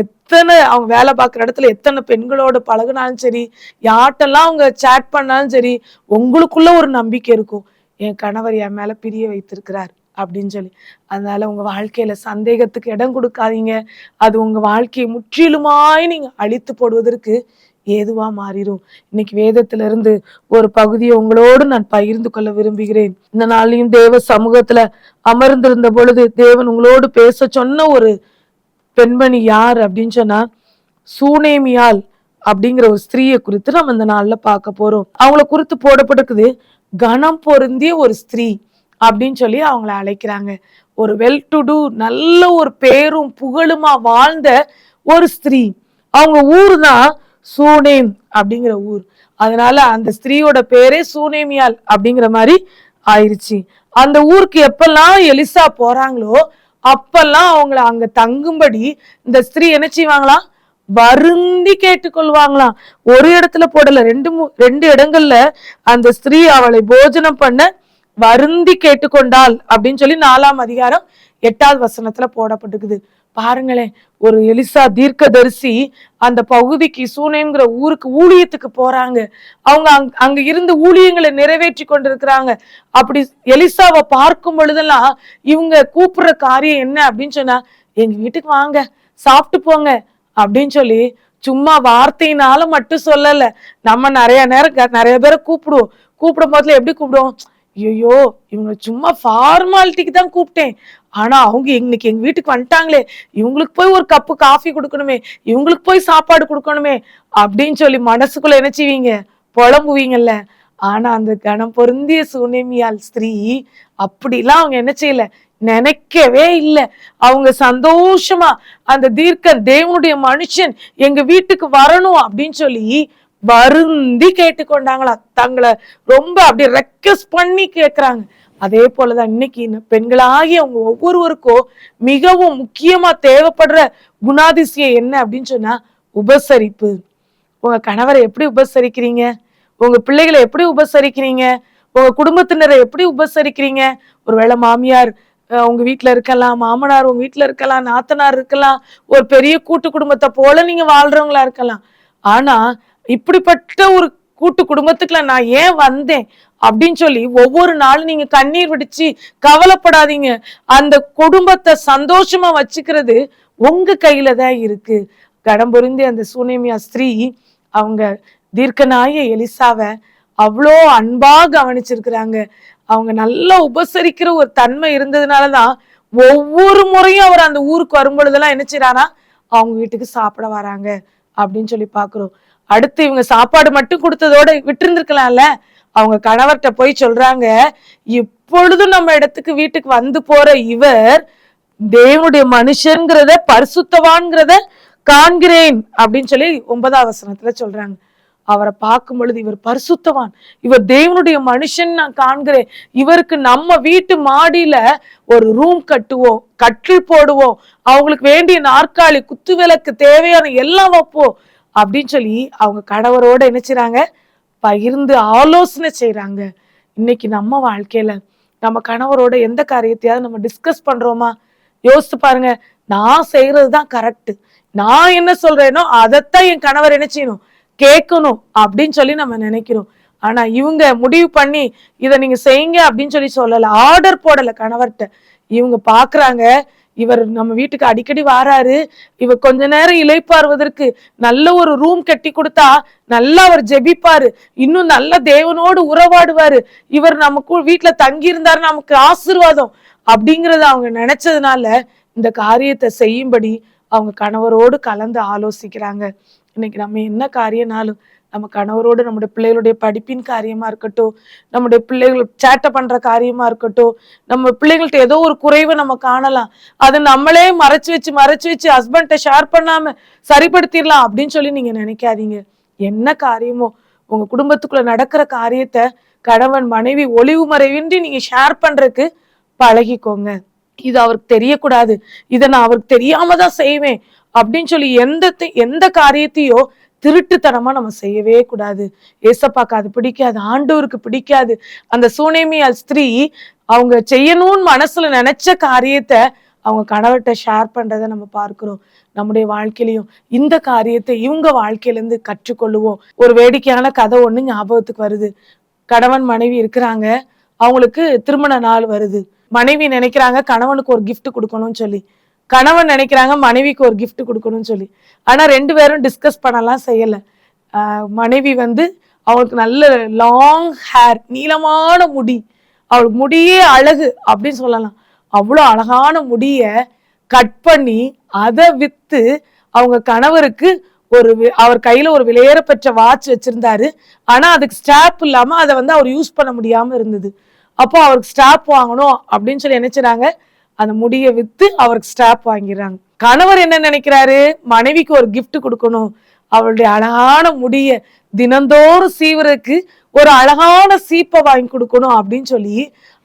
அவங்க வேலை பார்க்குற இடத்துல எத்தனை பெண்களோட பழகுனாலும் சரி, யார்ட்டெல்லாம் அவங்க சேட் பண்ணாலும் சரி, உங்களுக்குள்ள ஒரு நம்பிக்கை இருக்கும், என் கணவர் என் மேல பிரிய வைத்திருக்கிறார் அப்படின்னு சொல்லி. அதனால உங்க வாழ்க்கையில சந்தேகத்துக்கு இடம் கொடுக்காதீங்க. அது உங்க வாழ்க்கையை முற்றிலுமாய் நீங்க அழித்து போடுவதற்கு ஏதுவா மாறிடும். இன்னைக்கு வேதத்துல இருந்து ஒரு பகுதியை உங்களோடு நான் பகிர்ந்து கொள்ள விரும்புகிறேன். இந்த நாளையும் தேவ சமூகத்துல அமர்ந்திருந்த பொழுது தேவன் உங்களோடு பேச சொன்ன ஒரு பெண்மணி யார் அப்படின்னு சொன்னா, சூனேமியால் அப்படிங்கிற ஒரு ஸ்திரீயை குறித்து நம்ம இந்த நாள்ல பார்க்க போறோம். அவங்கள குறித்து போடப்பட்டிருக்குது, கணம் பொருந்திய ஒரு ஸ்திரீ அப்படின்னு சொல்லி அவங்கள அழைக்கிறாங்க. ஒரு வெல் டு டூ, நல்ல ஒரு பேரும் புகழுமா வாழ்ந்த ஒரு ஸ்திரீ. அவங்க ஊர் தான் சூனேம் அப்படிங்கிற ஊர். அதனால அந்த ஸ்திரீயோட பேரே சூனேமியால் அப்படிங்கிற மாதிரி ஆயிடுச்சு. அந்த ஊருக்கு எப்பெல்லாம் எலிசா போறாங்களோ அப்பெல்லாம் அவங்கள அங்க தங்கும்படி இந்த ஸ்திரீ என்ன செய்வாங்களாம், வருந்தி கேட்டுக்கொள்வாங்களாம். ஒரு இடத்துல போடல, ரெண்டு இடங்கள்ல அந்த ஸ்திரீ அவளை போஜனம் பண்ண வருந்தி கேட்டுக்கொண்டாள் அப்படின்னு சொல்லி 4ஆம் அதிகாரம் 8வது வசனத்துல போடப்பட்டிருக்குது. பாருங்களேன், ஒரு எலிசா தீர்க்கதரிசி அந்த பகுதிக்கு, சூனேம்ங்கிற ஊருக்கு ஊழியத்துக்கு போறாங்க. அவங்க அங்க இருந்து ஊழியங்களை நிறைவேற்றி கொண்டிருக்கிறாங்க. அப்படி எலிசாவை பார்க்கும் பொழுதெல்லாம் இவங்க கூப்பிடுற காரியம் என்ன அப்படின்னு சொன்னா, எங்க வீட்டுக்கு வாங்க, சாப்பிட்டு போங்க அப்படின்னு சொல்லி சும்மா வார்த்தையினால மட்டும் சொல்லல. நம்ம நிறைய நேரம் நிறைய பேரை கூப்பிடும் போதுல எப்படி கூப்பிடுவோம், ஐயோ இவங்க சும்மா ஃபார்மாலிட்டிக்கு தான் கூப்பிட்டேன், ஆனா அவங்க இன்னைக்கு எங்க வீட்டுக்கு வந்துட்டாங்களே, இவங்களுக்கு போய் ஒரு கப்பு காஃபி கொடுக்கணுமே, இவங்களுக்கு போய் சாப்பாடு கொடுக்கணுமே அப்படின்னு சொல்லி மனசுக்குள்ள என்ன செய்வீங்க, புலம்புவீங்கல்ல. ஆனா அந்த கணம் பொருந்திய சூனேமியால் ஸ்திரீ அப்படிலாம் அவங்க என்ன செய்யல, நினைக்கவே இல்லை. அவங்க சந்தோஷமா அந்த தேவனுடைய மனுஷன் எங்க வீட்டுக்கு வரணும் அப்படின்னு சொல்லி வருந்தி கேட்டுக்கொண்டாங்களா, தங்களை ரொம்ப அப்படி ரெக்வெஸ்ட் பண்ணி கேட்கிறாங்க. அதே போலதான் இன்னைக்கு பெண்களாகி அவங்க ஒவ்வொருவருக்கும் மிகவும் முக்கியமா தேவைப்படுற குணாதிசயம் என்ன அப்படின்னு சொன்னா, உபசரிப்பு. உங்க கணவரை எப்படி உபசரிக்கிறீங்க, உங்க பிள்ளைகளை எப்படி உபசரிக்கிறீங்க, உங்க குடும்பத்தினரை எப்படி உபசரிக்கிறீங்க. ஒருவேளை மாமியார் உங்க வீட்டுல இருக்கலாம், மாமனார் உங்க வீட்டுல இருக்கலாம், நாத்தனார் இருக்கலாம், ஒரு பெரிய கூட்டு குடும்பத்தை போல நீங்க வாழ்றவங்களா இருக்கலாம். ஆனா இப்படிப்பட்ட ஒரு கூட்டு குடும்பத்துக்குள்ள நான் ஏன் வந்தேன் அப்படின்னு சொல்லி ஒவ்வொரு நாளும் நீங்க கண்ணீர் விடுச்சு கவலைப்படாதீங்க. அந்த குடும்பத்தை சந்தோஷமா வச்சுக்கிறது உங்க கையில தான் இருக்கு. கடம் பொருந்தி அந்த சூனேமியா ஸ்திரீ அவங்க தீர்க்கனாய எலிசாவை அவ்வளோ அன்பா கவனிச்சிருக்கிறாங்க. அவங்க நல்லா உபசரிக்கிற ஒரு தன்மை இருந்ததுனாலதான் ஒவ்வொரு முறையும் அவர் அந்த ஊருக்கு வரும் பொழுதெல்லாம் என்ன செய்யறாரா, அவங்க வீட்டுக்கு சாப்பிட வராங்க அப்படின்னு சொல்லி பாக்குறோம். அடுத்து இவங்க சாப்பாடு மட்டும் கொடுத்ததோட விட்டுருந்துருக்கலாம்ல. அவங்க கணவர்கிட்ட போய் சொல்றாங்க, இப்பொழுதும் நம்ம இடத்துக்கு வீட்டுக்கு வந்து போற இவர் தேவனுடைய மனுஷன்கிறத, பரிசுத்தவான்கிறத காண்கிறேன் அப்படின்னு சொல்லி 9ஆம் வசனத்துல சொல்றாங்க. அவரை பார்க்கும் பொழுது இவர் பரிசுத்தவான், இவர் தேவனுடைய மனுஷன் நான் காண்கிறேன், இவருக்கு நம்ம வீட்டு மாடியில ஒரு ரூம் கட்டுவோம், கட்டில் போடுவோம், அவங்களுக்கு வேண்டிய நாற்காலி, குத்து விளக்கு, தேவையான எல்லாம் வைப்போம் அப்படின்னு சொல்லி அவங்க கணவரோட என்ன செய்றாங்க, பகிர்ந்து ஆலோசனை செய்யறாங்க. இன்னைக்கு நம்ம வாழ்க்கையில நம்ம கணவரோட எந்த காரியத்தையாவது நம்ம டிஸ்கஸ் பண்றோமா? யோசித்து பாருங்க. நான் செய்யறதுதான் கரெக்ட், நான் என்ன சொல்றேனோ அதைத்தான் என் கணவர் என்ன செய்யணும், கேட்கணும் அப்படின்னு சொல்லி நம்ம நினைக்கிறோம். ஆனா இவங்க முடிவு பண்ணி இதை நீங்க செய்யுங்க அப்படின்னு சொல்லல, ஆர்டர் போடல கணவர்கிட்ட. இவங்க பாக்குறாங்க, இவர் நம்ம வீட்டுக்கு அடிக்கடி வாராரு, இவர் கொஞ்ச நேரம் இளைப்பாறுவதற்கு நல்ல ஒரு ரூம் கட்டி கொடுத்தா நல்லா அவர் ஜெபிப்பாரு, இன்னும் நல்ல தேவனோடு உறவாடுவாரு, இவர் நமக்கு வீட்டுல தங்கி இருந்தாரு நமக்கு ஆசீர்வாதம் அப்படிங்கறத அவங்க நினைச்சதுனால இந்த காரியத்தை செய்யும்படி அவங்க கணவரோடு கலந்து ஆலோசிக்கிறாங்க. இன்னைக்கு நம்ம என்ன காரியம்னாலும் நம்ம கணவரோடு நம்முடைய பிள்ளைகளுடைய படிப்பின் காரியமா இருக்கட்டும், நம்முடைய பிள்ளைகள் சேட்டை பண்ற காரியமா இருக்கட்டும், நம்ம பிள்ளைகள்ட்ட ஏதோ ஒரு குறைவை நம்ம காணலாம், அதை நம்மளே மறைச்சு வச்சு ஹஸ்பண்ட ஷேர் பண்ணாம சரிப்படுத்திடலாம் அப்படின்னு சொல்லி நீங்க நினைக்காதீங்க. என்ன காரியமோ உங்க குடும்பத்துக்குள்ள நடக்கிற காரியத்தை கணவன் மனைவி ஒளிவு மறைவின்றி நீங்க ஷேர் பண்றதுக்கு பழகிக்கோங்க. இது அவருக்கு தெரியக்கூடாது, இதை நான் அவருக்கு தெரியாம தான் செய்வேன் அப்படின்னு சொல்லி எந்த காரியத்தையோ திருட்டுத்தனமா நம்ம செய்யவே கூடாது. ஏசப்பாக்கு அது பிடிக்காது, ஆண்டவருக்கு பிடிக்காது. அந்த சூனேமியால் ஸ்திரீ அவங்க செய்யணும்னு மனசுல நினைச்ச காரியத்தை அவங்க கணவர்கிட்ட ஷேர் பண்றதை நம்ம பார்க்கிறோம். நம்முடைய வாழ்க்கையிலையும் இந்த காரியத்தை இவங்க வாழ்க்கையில இருந்து கற்றுக்கொள்ளுவோம். ஒரு வேடிக்கையான கதை ஒண்ணு ஞாபகத்துக்கு வருது. கணவன் மனைவி இருக்கிறாங்க, அவங்களுக்கு திருமண நாள் வருது. மனைவி நினைக்கிறாங்க கணவனுக்கு ஒரு கிஃப்ட் கொடுக்கணும்னு சொல்லி, கணவன் நினைக்கிறாங்க மனைவிக்கு ஒரு கிஃப்ட் கொடுக்கணும்னு சொல்லி. ஆனா 2 பேரும் டிஸ்கஸ் பண்ணலாம் செய்யல. மனைவி அவளுக்கு நல்ல லாங் ஹேர், நீளமான முடி, அவளுக்கு முடியே அழகு அப்படின்னு சொல்லலாம். அவ்வளோ அழகான முடிய கட் பண்ணி அதை வித்து அவங்க கணவருக்கு அவர் கையில ஒரு விலையேற பெற்ற வாட்ச் வச்சிருந்தாரு. ஆனா அதுக்கு ஸ்டாப் இல்லாம அதை அவர் யூஸ் பண்ண முடியாம இருந்தது. அப்போ அவருக்கு ஸ்டாப் வாங்கணும் அப்படின்னு சொல்லி நினைச்சாங்க, அந்த முடியை வித்து அவருக்கு ஸ்டாப் வாங்கிடுறாங்க. கணவர் என்ன நினைக்கிறாரு, மனைவிக்கு ஒரு கிஃப்ட் கொடுக்கணும், அவளுடைய அழகான முடிய தினந்தோறும் சீவருக்கு ஒரு அழகான சீப்பை வாங்கி கொடுக்கணும் அப்படின்னு சொல்லி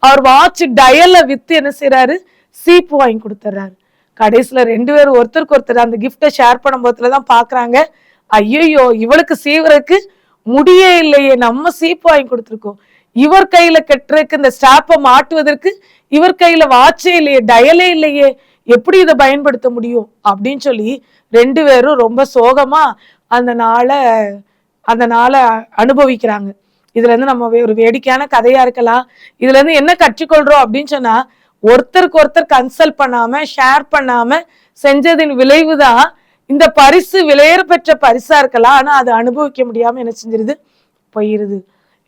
அவர் வாட்ச் டயல்ல வித்து என்ன செய்யறாரு, சீப்பு வாங்கி கொடுத்துறாரு. கடைசியில 2 பேரும் ஒருத்தருக்கு ஒருத்தர் அந்த கிஃப்டை ஷேர் பண்ணும் போதுலதான் பாக்குறாங்க, ஐயோ இவளுக்கு சீவருக்கு முடியே இல்லையே, நம்ம சீப்பு வாங்கி கொடுத்துருக்கோம், இவர் கையில கட்டுறதுக்கு இந்த ஸ்டாப்பை மாட்டுவதற்கு இவர் கையில வாட்சே இல்லையே, டயலே இல்லையே, எப்படி இதை பயன்படுத்த முடியும் அப்படின்னு சொல்லி 2 பேரும் ரொம்ப சோகமா அந்த நாளை அனுபவிக்கிறாங்க. இதுல இருந்து நம்ம ஒரு வேடிக்கையான கதையா இருக்கலாம். இதுல இருந்து என்ன கற்றுக்கொள்றோம் அப்படின்னு சொன்னா, ஒருத்தருக்கு ஒருத்தர் கன்சல்ட் பண்ணாம ஷேர் பண்ணாம செஞ்சதின் விளைவுதான் இந்த பரிசு விலையேற பெற்ற பரிசா இருக்கலாம், ஆனா அது அனுபவிக்க முடியாம என்ன செஞ்சிருது, போயிருது.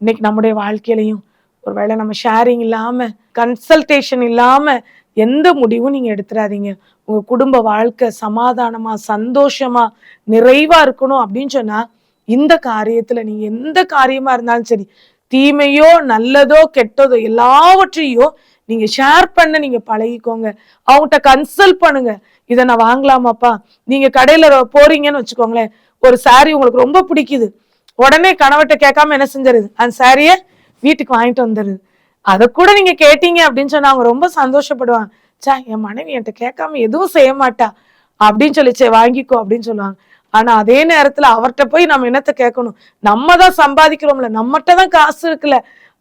இன்னைக்கு நம்முடைய வாழ்க்கையிலையும் ஒருவேளை நம்ம ஷேரிங் இல்லாம கன்சல்டேஷன் இல்லாம எந்த முடிவும் நீங்க எடுத்துறாதீங்க. உங்க குடும்ப வாழ்க்கை சமாதானமா சந்தோஷமா நிறைவா இருக்கணும் அப்படின்னு சொன்னா இந்த காரியத்துல நீங்க எந்த காரியமா இருந்தாலும் சரி, தீமையோ நல்லதோ கெட்டதோ எல்லாவற்றையும் நீங்க ஷேர் பண்ண நீங்க பழகிக்கோங்க. அவங்ககிட்ட கன்சல்ட் பண்ணுங்க, இதை நான் வாங்கலாமாப்பா. நீங்க கடையில போறீங்கன்னு வச்சுக்கோங்களேன், ஒரு சாரி உங்களுக்கு ரொம்ப பிடிக்குது, உடனே கணவர்கிட்ட கேட்காம என்ன செஞ்சிருது, அந்த சாரிய வீட்டுக்கு வாங்கிட்டு வந்துடுது. அதை கூட நீங்க கேட்டீங்க அப்படின்னு சொன்னா அவங்க ரொம்ப சந்தோஷப்படுவாங்க. என் மனைவி என்கிட்ட கேட்காம எதுவும் செய்ய மாட்டா அப்படின்னு சொல்லி வாங்கிக்கோ அப்படின்னு சொல்லுவாங்க. ஆனா அதே நேரத்துல அவர்கிட்ட போய் நம்ம என்னத்தை கேட்கணும், நம்ம தான் சம்பாதிக்கிறோம்ல, நம்மகிட்ட தான் காசு இருக்குல்ல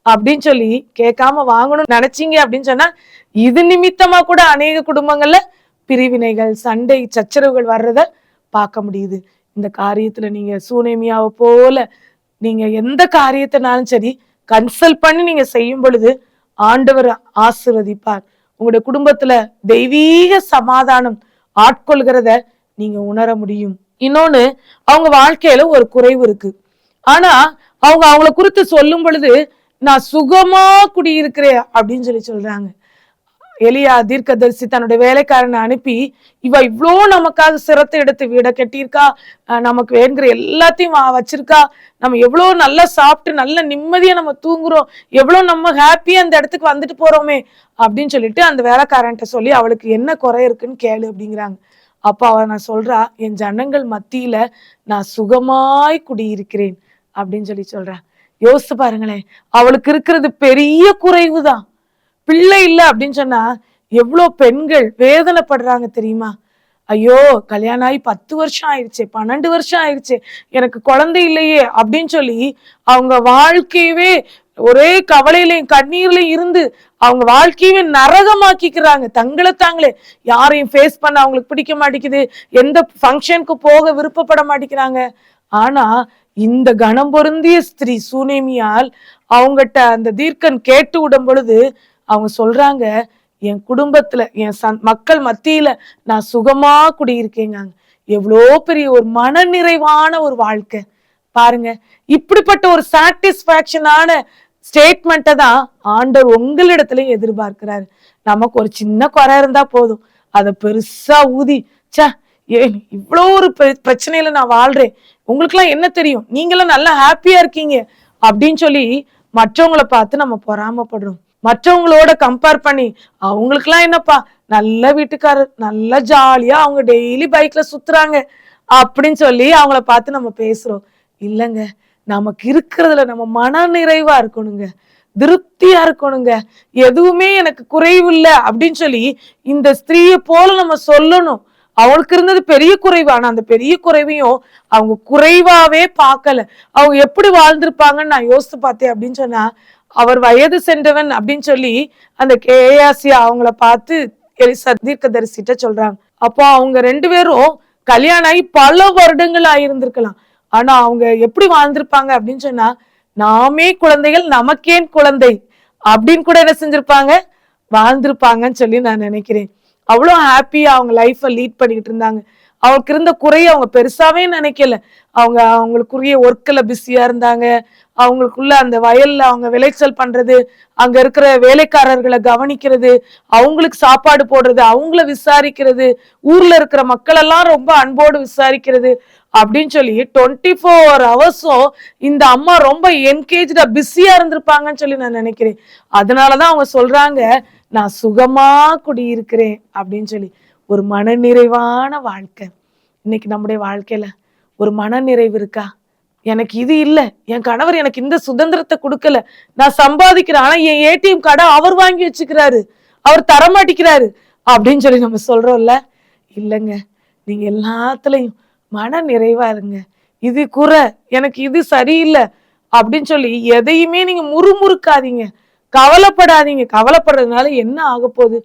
அப்படின்னு சொல்லி கேட்காம வாங்கணும்னு நினைச்சீங்க அப்படின்னு சொன்னா இது நிமித்தமா கூட அநேக குடும்பங்கள்ல பிரிவினைகள் சண்டை சச்சரவுகள் வர்றத பார்க்க முடியுது. இந்த காரியத்துல நீங்க சூனேமியாவை போல நீங்க எந்த காரியத்தினாலும் சரி கன்சல்ட் பண்ணி நீங்க செய்யும் பொழுது ஆண்டவர் ஆசீர்வதிப்பார். உங்களுடைய குடும்பத்துல தெய்வீக சமாதானம் ஆட்கொள்கிறத நீங்க உணர முடியும். இன்னொன்னு, அவங்க வாழ்க்கையில ஒரு குறைவு இருக்கு, ஆனா அவங்கள குறித்து சொல்லும் பொழுது நான் சுகமா குடியிருக்கிறேன் அப்படின்னு சொல்றாங்க. எலியா தீர்க்கதரிசி தன்னுடைய வேலைக்காரனை அனுப்பி, இவ இவ்வளோ நமக்காக சிரத்தை எடுத்து வீடை கட்டியிருக்கா, நமக்கு வேணுங்கிற எல்லாத்தையும் வச்சிருக்கா, நம்ம எவ்வளோ நல்லா சாப்பிட்டு நல்ல நிம்மதியா நம்ம தூங்குறோம், எவ்வளோ நம்ம ஹாப்பியா அந்த இடத்துக்கு வந்துட்டு போறோமே அப்படின்னு சொல்லிட்டு அந்த வேலைக்காரன்ட்ட சொல்லி அவளுக்கு என்ன குறை இருக்குன்னு கேளு அப்படிங்கிறாங்க. அப்ப நான் சொல்றா, என் ஜனங்கள் மத்தியில நான் சுகமாய் குடியிருக்கிறேன் அப்படின்னு சொல்றேன். யோசிச்சு பாருங்களேன், அவளுக்கு இருக்கிறது பெரிய குறைவுதான். பிள்ளை இல்லை அப்படின்னு சொன்னா எவ்வளோ பெண்கள் வேதனைப்படுறாங்க தெரியுமா? ஐயோ கல்யாணம் ஆகி 10 வருஷம் ஆயிடுச்சு, 12 வருஷம் ஆயிடுச்சு, எனக்கு குழந்தை இல்லையே அப்படின்னு சொல்லி அவங்க வாழ்க்கையவே ஒரே கவலையிலையும் கண்ணீர்லையும் இருந்து அவங்க வாழ்க்கையவே நரகமாக்கிக்கிறாங்க. தங்களை தாங்களே யாரையும் ஃபேஸ் பண்ண அவங்களுக்கு பிடிக்க மாட்டேங்குது, எந்த ஃபங்க்ஷனுக்கு போக விருப்பப்பட மாட்டேங்கிறாங்க. ஆனா இந்த கணம் பொருந்திய ஸ்திரீ சூனேமியால் அவங்ககிட்ட அந்த தீர்க்கன் கேட்டு விடும் பொழுது அவங்க சொல்றாங்க, என் குடும்பத்துல என் மக்கள் மத்தியில நான் சுகமா குடியிருக்கேங்க. எவ்வளோ பெரிய ஒரு மன நிறைவான ஒரு வாழ்க்கை பாருங்க. இப்படிப்பட்ட ஒரு சாட்டிஸ்பாக்சனான ஸ்டேட்மெண்ட்டை தான் ஆண்டவர் உங்களிடத்துலயும் எதிர்பார்க்கிறாரு. நமக்கு ஒரு சின்ன குறை இருந்தா போதும், அதை பெருசா ஊதி ஏன் இவ்வளோ ஒரு பிரச்சனையில நான் வாழ்றேன், உங்களுக்குலாம் என்ன தெரியும், நீங்களாம் நல்லா ஹாப்பியா இருக்கீங்க அப்படின்னு சொல்லி மற்றவங்களை பார்த்து நம்ம பொறாமப்படுறோம். மற்றவங்களோட கம்பேர் பண்ணி அவங்களுக்குலாம் என்னப்பா நல்ல வீட்டுக்காரர், நல்லா ஜாலியா அவங்க டெய்லி பைக்ல சுத்துறாங்க அப்படின்னு சொல்லி அவங்கள பார்த்து நம்ம பேசுறோம். இல்லைங்க, நமக்கு இருக்கிறதுல நம்ம மன நிறைவா இருக்கணுங்க, திருப்தியா இருக்கணுங்க. எதுவுமே எனக்கு குறைவு இல்லை அப்படின்னு சொல்லி இந்த ஸ்திரீயை போல நம்ம சொல்லணும். அவளுக்கு இருந்தது பெரிய குறைவு, ஆனா அந்த பெரிய குறைவையும் அவங்க குறைவாவே பார்க்கல. அவங்க எப்படி வாழ்ந்திருப்பாங்கன்னு நான் யோசித்து பார்த்தேன் அப்படின்னு சொன்னா, அவர் வயது சென்றவன் அப்படின்னு சொல்லி அந்த கேயாசி அவங்கள பார்த்து தீர்க்கதரிசிட்ட சொல்றாங்க. அப்போ அவங்க 2 பேரும் கல்யாணம் ஆகி பல வருடங்கள் ஆயிருந்திருக்கலாம். ஆனா அவங்க எப்படி வாழ்ந்திருப்பாங்க அப்படின்னு சொன்னா, நாமே குழந்தைகள் நமக்கேன் குழந்தை அப்படின்னு கூட என்ன செஞ்சிருப்பாங்க, வாழ்ந்திருப்பாங்கன்னு சொல்லி நான் நினைக்கிறேன். அவ்வளோ ஹாப்பியா அவங்க லைஃப்பை லீட் பண்ணிக்கிட்டு இருந்தாங்க. அவங்களுக்கு இருந்த குறைய அவங்க பெருசாவே நினைக்கல. அவங்களுக்குரிய ஒர்க்ல பிஸியா இருந்தாங்க. அவங்களுக்குள்ள அந்த வயல்ல அவங்க விளைச்சல் பண்றது, அங்க இருக்கிற வேலைக்காரர்களை கவனிக்கிறது, அவங்களுக்கு சாப்பாடு போடுறது, அவங்கள விசாரிக்கிறது, ஊர்ல இருக்கிற மக்கள் எல்லாம் ரொம்ப அன்போடு விசாரிக்கிறது அப்படின்னு சொல்லி 24 ஹவர்ஸும் இந்த அம்மா ரொம்ப என்கேஜா பிஸியா இருந்திருப்பாங்கன்னு சொல்லி நான் நினைக்கிறேன். அதனாலதான் அவங்க சொல்றாங்க, நான் சுகமா குடியிருக்கிறேன் அப்படின்னு சொல்லி. ஒரு மன நிறைவான வாழ்க்கை. இன்னைக்கு நம்முடைய வாழ்க்கையில ஒரு மன நிறைவு இருக்கா? எனக்கு இது இல்லை, என் கணவர் எனக்கு இந்த சுதந்திரத்தை கொடுக்கல, நான் சம்பாதிக்கிறேன் ஆனா என் ஏடிஎம் கார்டை அவர் வாங்கி வச்சுக்கிறாரு, அவர் தரமாட்டிக்கிறாரு அப்படின்னு சொல்லி நம்ம சொல்றோம்ல. இல்லைங்க, நீங்க எல்லாத்துலயும் மன நிறைவா இருங்க. இது குறை, எனக்கு இது சரியில்லை அப்படின்னு சொல்லி எதையுமே நீங்க முறுமுறுக்காதீங்க, கவலைப்படாதீங்க. கவலைப்படுறதுனால என்ன ஆக போகுது?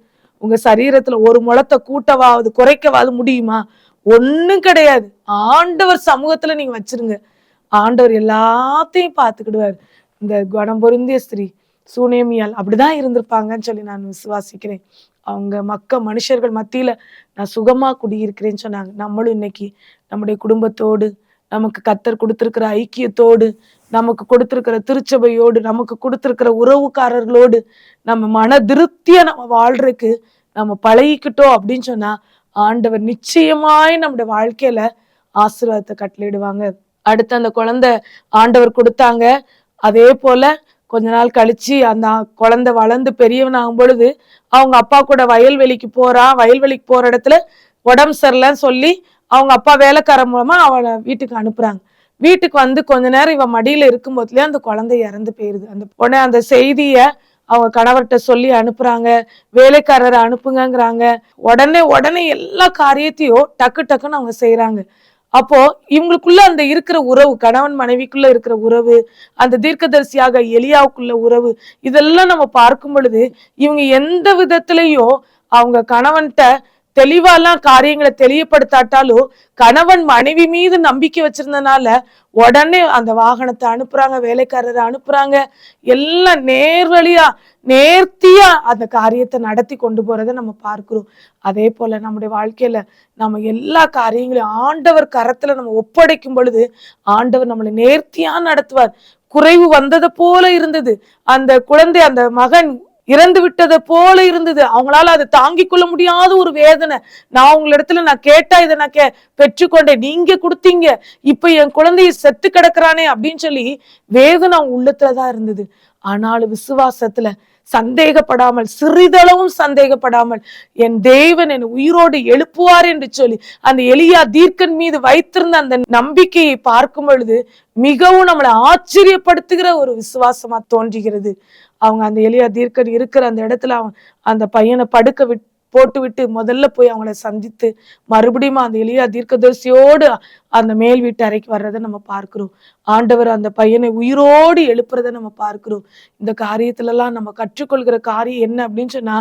உங்க சரீரத்துல ஒரு முழத்தை கூட்டவாவது குறைக்கவாது முடியுமா? ஒண்ணும் கிடையாது. ஆண்டவர் சமூகத்துல நீங்க வச்சிருங்க, ஆண்டவர் எல்லாத்தையும் பார்த்துக்கிடுவார். இந்த குணம் பொருந்திய ஸ்திரீ சூனேமியால் அப்படிதான் இருந்திருப்பாங்கன்னு சொல்லி நான் விசுவாசிக்கிறேன். அவங்க மனுஷர்கள் மத்தியில நான் சுகமா குடியிருக்கிறேன்னு சொன்னாங்க. நம்மளும் இன்னைக்கு நம்முடைய குடும்பத்தோடு, நமக்கு கர்த்தர் கொடுத்திருக்கிற ஐக்கியத்தோடு, நமக்கு கொடுத்திருக்கிற திருச்சபையோடு, நமக்கு கொடுத்திருக்கிற உறவுக்காரர்களோடு நம்ம மன திருப்தியா நம்ம வாழ்றதுக்கு நம்ம பழகிக்கிட்டோம் அப்படின்னு சொன்னா, ஆண்டவர் நிச்சயமாய் நம்முடைய வாழ்க்கையில ஆசீர்வாதத்தை கட்டளையிடுவாங்க. அடுத்து அந்த குழந்தை ஆண்டவர் கொடுத்தாங்க. அதே போல கொஞ்ச நாள் கழிச்சு அந்த குழந்தை வளர்ந்து பெரியவன் ஆகும் பொழுது அவங்க அப்பா கூட வயல்வெளிக்கு போற இடத்துல உடம்பு சரியில்லைன்னு சொல்லி அவங்க அப்பா வேலைக்காரன் மூலமா அவளை வீட்டுக்கு அனுப்புறாங்க. வீட்டுக்கு வந்து கொஞ்ச நேரம் இவன் மடியில இருக்கும் போதுலயே அந்த குழந்தை இறந்து போயிருது. அந்த உடனே அந்த செய்திய அவங்க கணவர்கிட்ட சொல்லி அனுப்புறாங்க, வேலைக்காரரை அனுப்புங்கிறாங்க. உடனே எல்லா காரியத்தையும் டக்குன்னு அவங்க செய்யறாங்க. அப்போ இவங்களுக்குள்ள அந்த இருக்கிற உறவு, கணவன் மனைவிக்குள்ள இருக்கிற உறவு, அந்த தீர்க்கதரிசியாக எலியாவுக்குள்ள உறவு, இதெல்லாம் நம்ம பார்க்கும் பொழுது இவங்க எந்த விதத்திலையும் அவங்க கணவன்கிட்ட தெளிவாலாம் காரியங்களை தெளிவுபடுத்தாட்டாலும் கணவன் மனைவி மீது நம்பிக்கை வச்சிருந்தனால உடனே அந்த வாகனத்தை அனுப்புறாங்க, வேலைக்காரரை அனுப்புறாங்க. எல்லாம் நேர்த்தியா அந்த காரியத்தை நடத்தி கொண்டு போறதை நம்ம பார்க்கிறோம். அதே போல நம்முடைய வாழ்க்கையில நம்ம எல்லா காரியங்களையும் ஆண்டவர் கரத்துல நம்ம ஒப்படைக்கும் பொழுது ஆண்டவர் நம்மளை நேர்த்தியா நடத்துவார். குறைவு வந்தது போல இருந்தது, அந்த குழந்தை அந்த மகன் இறந்து விட்டதை போல இருந்தது, அவங்களால அதை தாங்கிக் கொள்ள முடியாத ஒரு வேதனை. நான் உங்களிடத்துல நான் கேட்டா இதை நான் பெற்றுக்கொண்டேன், நீங்க கொடுத்தீங்க, இப்ப என் குழந்தைய செத்து கிடக்குறானே அப்படின்னு சொல்லி வேதனை அவங்க உள்ளத்துலதான் இருந்தது. ஆனாலும் விசுவாசத்துல சந்தேகப்படாமல், சிறிதளவும் சந்தேகப்படாமல், என் தேவன் என்னை உயிரோடு எழுப்புவார் என்று சொல்லி அந்த எலியா தீர்க்கன் மீது வைத்திருந்த அந்த நம்பிக்கையை பார்க்கும் பொழுது மிகவும் நம்மளை ஆச்சரியப்படுத்துகிற ஒரு விசுவாசமா தோன்றுகிறது. அவங்க அந்த எலியா தீர்க்கன் இருக்கிற அந்த இடத்துல அந்த பையனை போட்டு விட்டு முதல்ல போய் அவங்கள சந்தித்து மறுபடியும் அந்த எலியா தீர்க்கதரிசியோடு அந்த மேல் வீட்டு அறைக்கு வர்றதை நம்ம பார்க்கிறோம். ஆண்டவர் அந்த பையனை உயிரோடு எழுப்புறதை நம்ம பார்க்கிறோம். இந்த காரியத்துல எல்லாம் நம்ம கற்றுக்கொள்கிற காரியம் என்ன அப்படின்னு சொன்னா,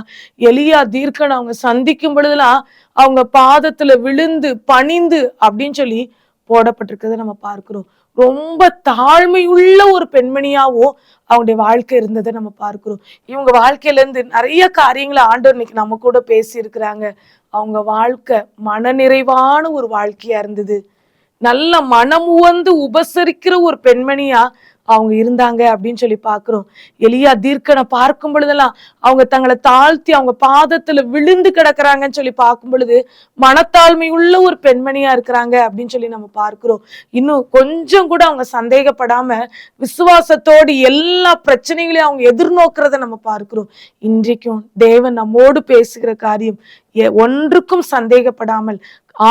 எலியா தீர்க்கன் அவங்க சந்திக்கும் பொழுதுலாம் அவங்க பாதத்துல விழுந்து பணிந்து அப்படின்னு சொல்லி போடப்பட்டிருக்கிறத நம்ம பார்க்கிறோம். ரொம்ப தாழ்மையுள்ள ஒரு பெண்மணியாவும் அவங்களுடைய வாழ்க்கை இருந்ததை நம்ம பார்க்கிறோம். இவங்க வாழ்க்கையில இருந்து நிறைய காரியங்களை ஆண்டவர் இன்னைக்கு நம்ம கூட பேசி இருக்கிறாங்க. அவங்க வாழ்க்கை மனநிறைவான ஒரு வாழ்க்கையா இருந்தது. நல்ல மனமுவந்து உபசரிக்கிற ஒரு பெண்மணியா அவங்க இருந்தாங்க அப்படின்னு சொல்லி பாக்குறோம். எலியா தீர்க்கனை பார்க்கும் பொழுதெல்லாம் அவங்க தங்களை தாழ்த்தி அவங்க பாதத்துல விழுந்து கிடக்குறாங்கன்னு சொல்லி பார்க்கும் பொழுது மனத்தாழ்மை உள்ள ஒரு பெண்மணியா இருக்கிறாங்க அப்படின்னு சொல்லி நம்ம பார்க்கிறோம். இன்னும் கொஞ்சம் கூட அவங்க சந்தேகப்படாம விசுவாசத்தோடு எல்லா பிரச்சனைகளையும் அவங்க எதிர்நோக்கிறத நம்ம பார்க்கிறோம். இன்றைக்கும் தேவன் நம்மோடு பேசுகிற காரியம், ஒன்றுக்கும் சந்தேகப்படாமல்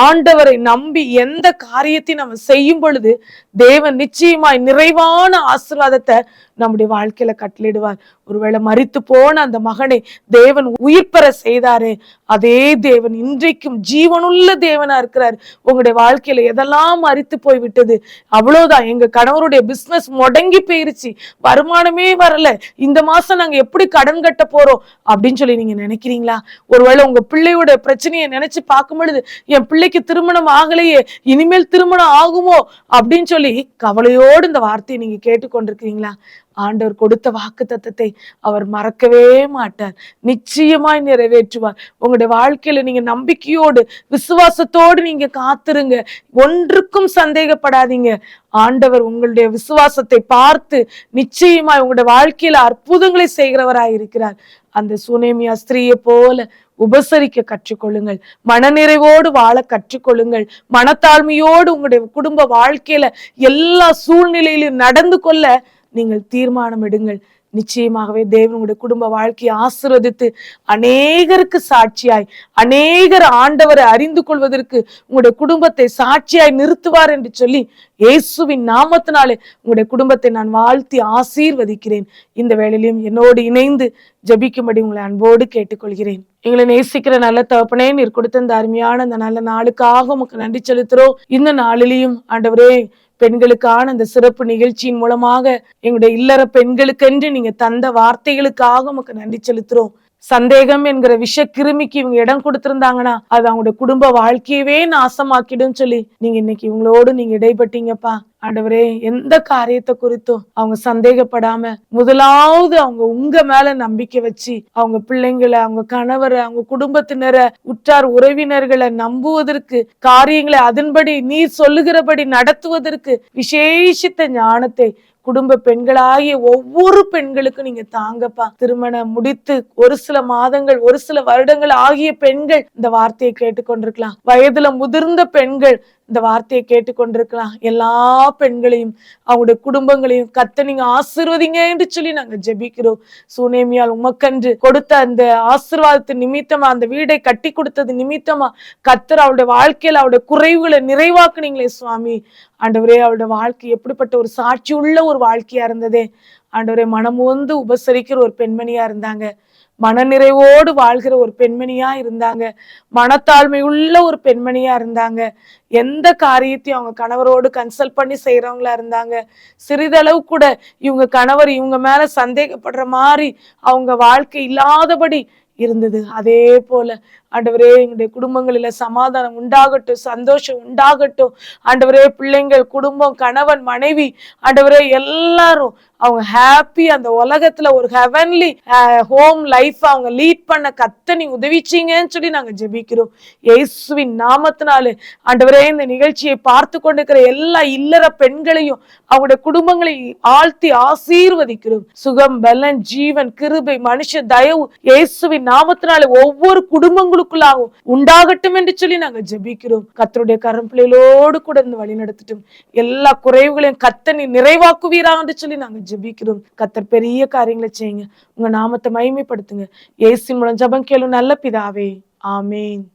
ஆண்டவரை நம்பி எந்த காரியத்தையும் நம்ம செய்யும் பொழுது தேவன் நிச்சயமாய் நிறைவான ஆசீர்வாதத்தை நம்முடைய வாழ்க்கையில கட்டளிடுவார். ஒருவேளை மரித்து போன அந்த மகனை தேவன் உயிர் பெற செய்தாரே, அதே தேவன் இன்றைக்கும் ஜீவனுள்ள தேவனா இருக்கிறார். உங்களுடைய வாழ்க்கையில எதெல்லாம் மரித்து போய் விட்டது, அவ்வளவுதான், எங்க கணவருடைய பிசினஸ் முடங்கி போயிருச்சு, வருமானமே வரல, இந்த மாசம் நாங்க எப்படி கடன் கட்ட போறோம் அப்படின்னு சொல்லி நீங்க நினைக்கிறீங்களா? ஒருவேளை உங்க பிள்ளையோட பிரச்சனையை நினைச்சு பார்க்கும் பொழுது என் பிள்ளைக்கு திருமணம் ஆகலையே, இனிமேல் திருமணம் ஆகுமோ அப்படின்னு சொல்லி கவலையோடு இந்த வார்த்தையை நீங்க கேட்டுக்கொண்டிருக்கிறீங்களா? ஆண்டவர் கொடுத்த வாக்குத்தத்தத்தை அவர் மறக்கவே மாட்டார், நிச்சயமாய் நிறைவேற்றுவார். உங்களுடைய வாழ்க்கையில நீங்க நம்பிக்கையோடு விசுவாசத்தோடு நீங்க காத்துருங்க, ஒன்றுக்கும் சந்தேகப்படாதீங்க. ஆண்டவர் உங்களுடைய விசுவாசத்தை பார்த்து நிச்சயமாய் உங்களுடைய வாழ்க்கையில அற்புதங்களை செய்கிறவராய் இருக்கிறார். அந்த சுனேமியா ஸ்திரீயை போல உபசரிக்க கற்றுக்கொள்ளுங்கள், மனநிறைவோடு வாழ கற்றுக்கொள்ளுங்கள், மனத்தாழ்மையோடு உங்களுடைய குடும்ப வாழ்க்கையில எல்லா சூழ்நிலையிலும் நடந்து கொள்ள நீங்கள் தீர்மானம் எடுங்கள். நிச்சயமாகவே தேவன் உங்களுடைய குடும்ப வாழ்க்கையை ஆசீர்வதித்து அநேகருக்கு சாட்சியாய், அநேகர் ஆண்டவரை அறிந்து கொள்வதற்கு உங்களுடைய குடும்பத்தை சாட்சியாய் நிறுத்துவார் என்று சொல்லி இயேசுவின் நாமத்தினாலே உங்களுடைய குடும்பத்தை நான் வாழ்த்தி ஆசீர்வதிக்கிறேன். இந்த வேளையிலும் என்னோடு இணைந்து ஜெபிக்கும்படி உங்களை அன்போடு கேட்டுக்கொள்கிறேன். எங்களை நேசிக்கிற நல்ல தகப்பனே, நீர் கொடுத்த இந்த அருமையான இந்த நல்ல நாளுக்காக உமக்கு நன்றி செலுத்துறோம். இந்த நாளிலையும் ஆண்டவரே, பெண்களுக்கான அந்த சிறப்பு நிகழ்ச்சியின் மூலமாக எங்களுடைய இல்லற பெண்களுக்கென்று நீங்க தந்த வார்த்தைகளுக்காக உமக்கு நன்றி செலுத்துறோம். சந்தேகம் என்கிற விஷ கிருமிக்கு இவங்க இடம் கொடுத்திருந்தாங்கன்னா அது அவங்களுடைய குடும்ப வாழ்க்கையவே நாசமாக்கிடும் சொல்லி நீங்க இன்னைக்கு இவங்களோடு நீங்க இடைப்பட்டீங்கப்பா. ஆண்டவரே, எந்த காரியத்தை குறித்தும் அவங்க சந்தேகப்படாம முதலாவது அவங்க உங்க மேல நம்பிக்கை வச்சு அவங்க பிள்ளைங்களை, அவங்க கணவரை, அவங்க குடும்பத்தினரை, உற்றார் உறவினர்களை நம்புவதற்கு, காரியங்களை அதன்படி நீர் சொல்லுகிறபடி நடத்துவதற்கு விசேஷித்த ஞானத்தை குடும்ப பெண்களாகிய ஒவ்வொரு பெண்களுக்கும் நீங்க தாங்கப்பா. திருமணம் முடித்து ஒரு சில மாதங்கள், ஒரு சில வருடங்கள் ஆகிய பெண்கள் இந்த வார்த்தையை கேட்டுக்கொண்டிருக்கலாம். வயதுல முதிர்ந்த பெண்கள் இந்த வார்த்தையை கேட்டுக்கொண்டிருக்கலாம். எல்லா பெண்களையும் அவங்களுடைய குடும்பங்களையும் கர்த்தர் நீங்க ஆசீர்வதிங்க என்று சொல்லி நாங்க ஜெபிக்கிறோம். சுனேமியால் உமக்கன்று கொடுத்த அந்த ஆசீர்வாதத்து நிமித்தமா, அந்த வீடை கட்டி கொடுத்தது நிமித்தமா கர்த்தர் அவளுடைய வாழ்க்கையில அவருடைய குறைவுகளை நிறைவாக்குனீங்களே சுவாமி. ஆண்டவரே, அவருடைய வாழ்க்கை எப்படிப்பட்ட ஒரு சாட்சி உள்ள ஒரு வாழ்க்கையா இருந்ததே. ஆண்டவரே, மனமுவந்து உபசரிக்கிற ஒரு பெண்மணியா இருந்தாங்க, மனநிறைவோடு வாழ்கிற ஒரு பெண்மணியா இருந்தாங்க, மனத்தாழ்மை உள்ள ஒரு பெண்மணியா இருந்தாங்க, எந்த காரியத்தையும் அவங்க கணவரோடு கன்சல்ட் பண்ணி செய்யறவங்களா இருந்தாங்க. சிறிதளவு கூட இவங்க கணவர் இவங்க மேல சந்தேகப்படுற மாதிரி அவங்க வாழ்க்கை இல்லாதபடி இருந்தது. அதே போல ஆண்டவரே, எங்களுடைய குடும்பங்களில சமாதானம் உண்டாகட்டும், சந்தோஷம் உண்டாகட்டும். ஆண்டவரே, பிள்ளைங்கள், குடும்பம், கணவன், மனைவி, ஆண்டவரே எல்லாரும் அவங்க ஹாப்பி, அந்த உலகத்துல ஒரு ஹெவன்லி ஹோம் லைஃப் அவங்க லீட் பண்ண கர்த்தர் நீங்க உதவிச்சீங்கன்னு சொல்லி நாங்க ஜெபிக்கிறோம். இயேசுவின் நாமத்தினாலே ஆண்டவரே, இந்த நிகழ்ச்சியை பார்த்து கொண்டிருக்கிற எல்லா இல்லற பெண்களையும் அவங்களுடைய குடும்பங்களை ஆழ்த்தி ஆசீர்வதிக்கிறோம். சுகம், பலன், ஜீவன், கிருபை, மனுஷ தயவு இயேசுவின் நாமத்தினாலே ஒவ்வொரு குடும்பங்களுக்குள்ளாகவும் உண்டாகட்டும் என்று சொல்லி நாங்க ஜெபிக்கிறோம். கர்த்தருடைய கரம் பிள்ளைகளோடு கூட இருந்து வழி நடத்தட்டும். எல்லா குறைவுகளையும் கர்த்தர் நீ நிறைவாக்குவீரா என்று சொல்லி நாங்க ஜெபிக்கிறோம். கர்த்தர் பெரிய காரியங்களை செய்யுங்க, உங்க நாமத்தை மகிமைப்படுத்துங்க. இயேசுவின் மூலம் ஜெபம் கேளும் நல்ல பிதாவே, ஆமேன்.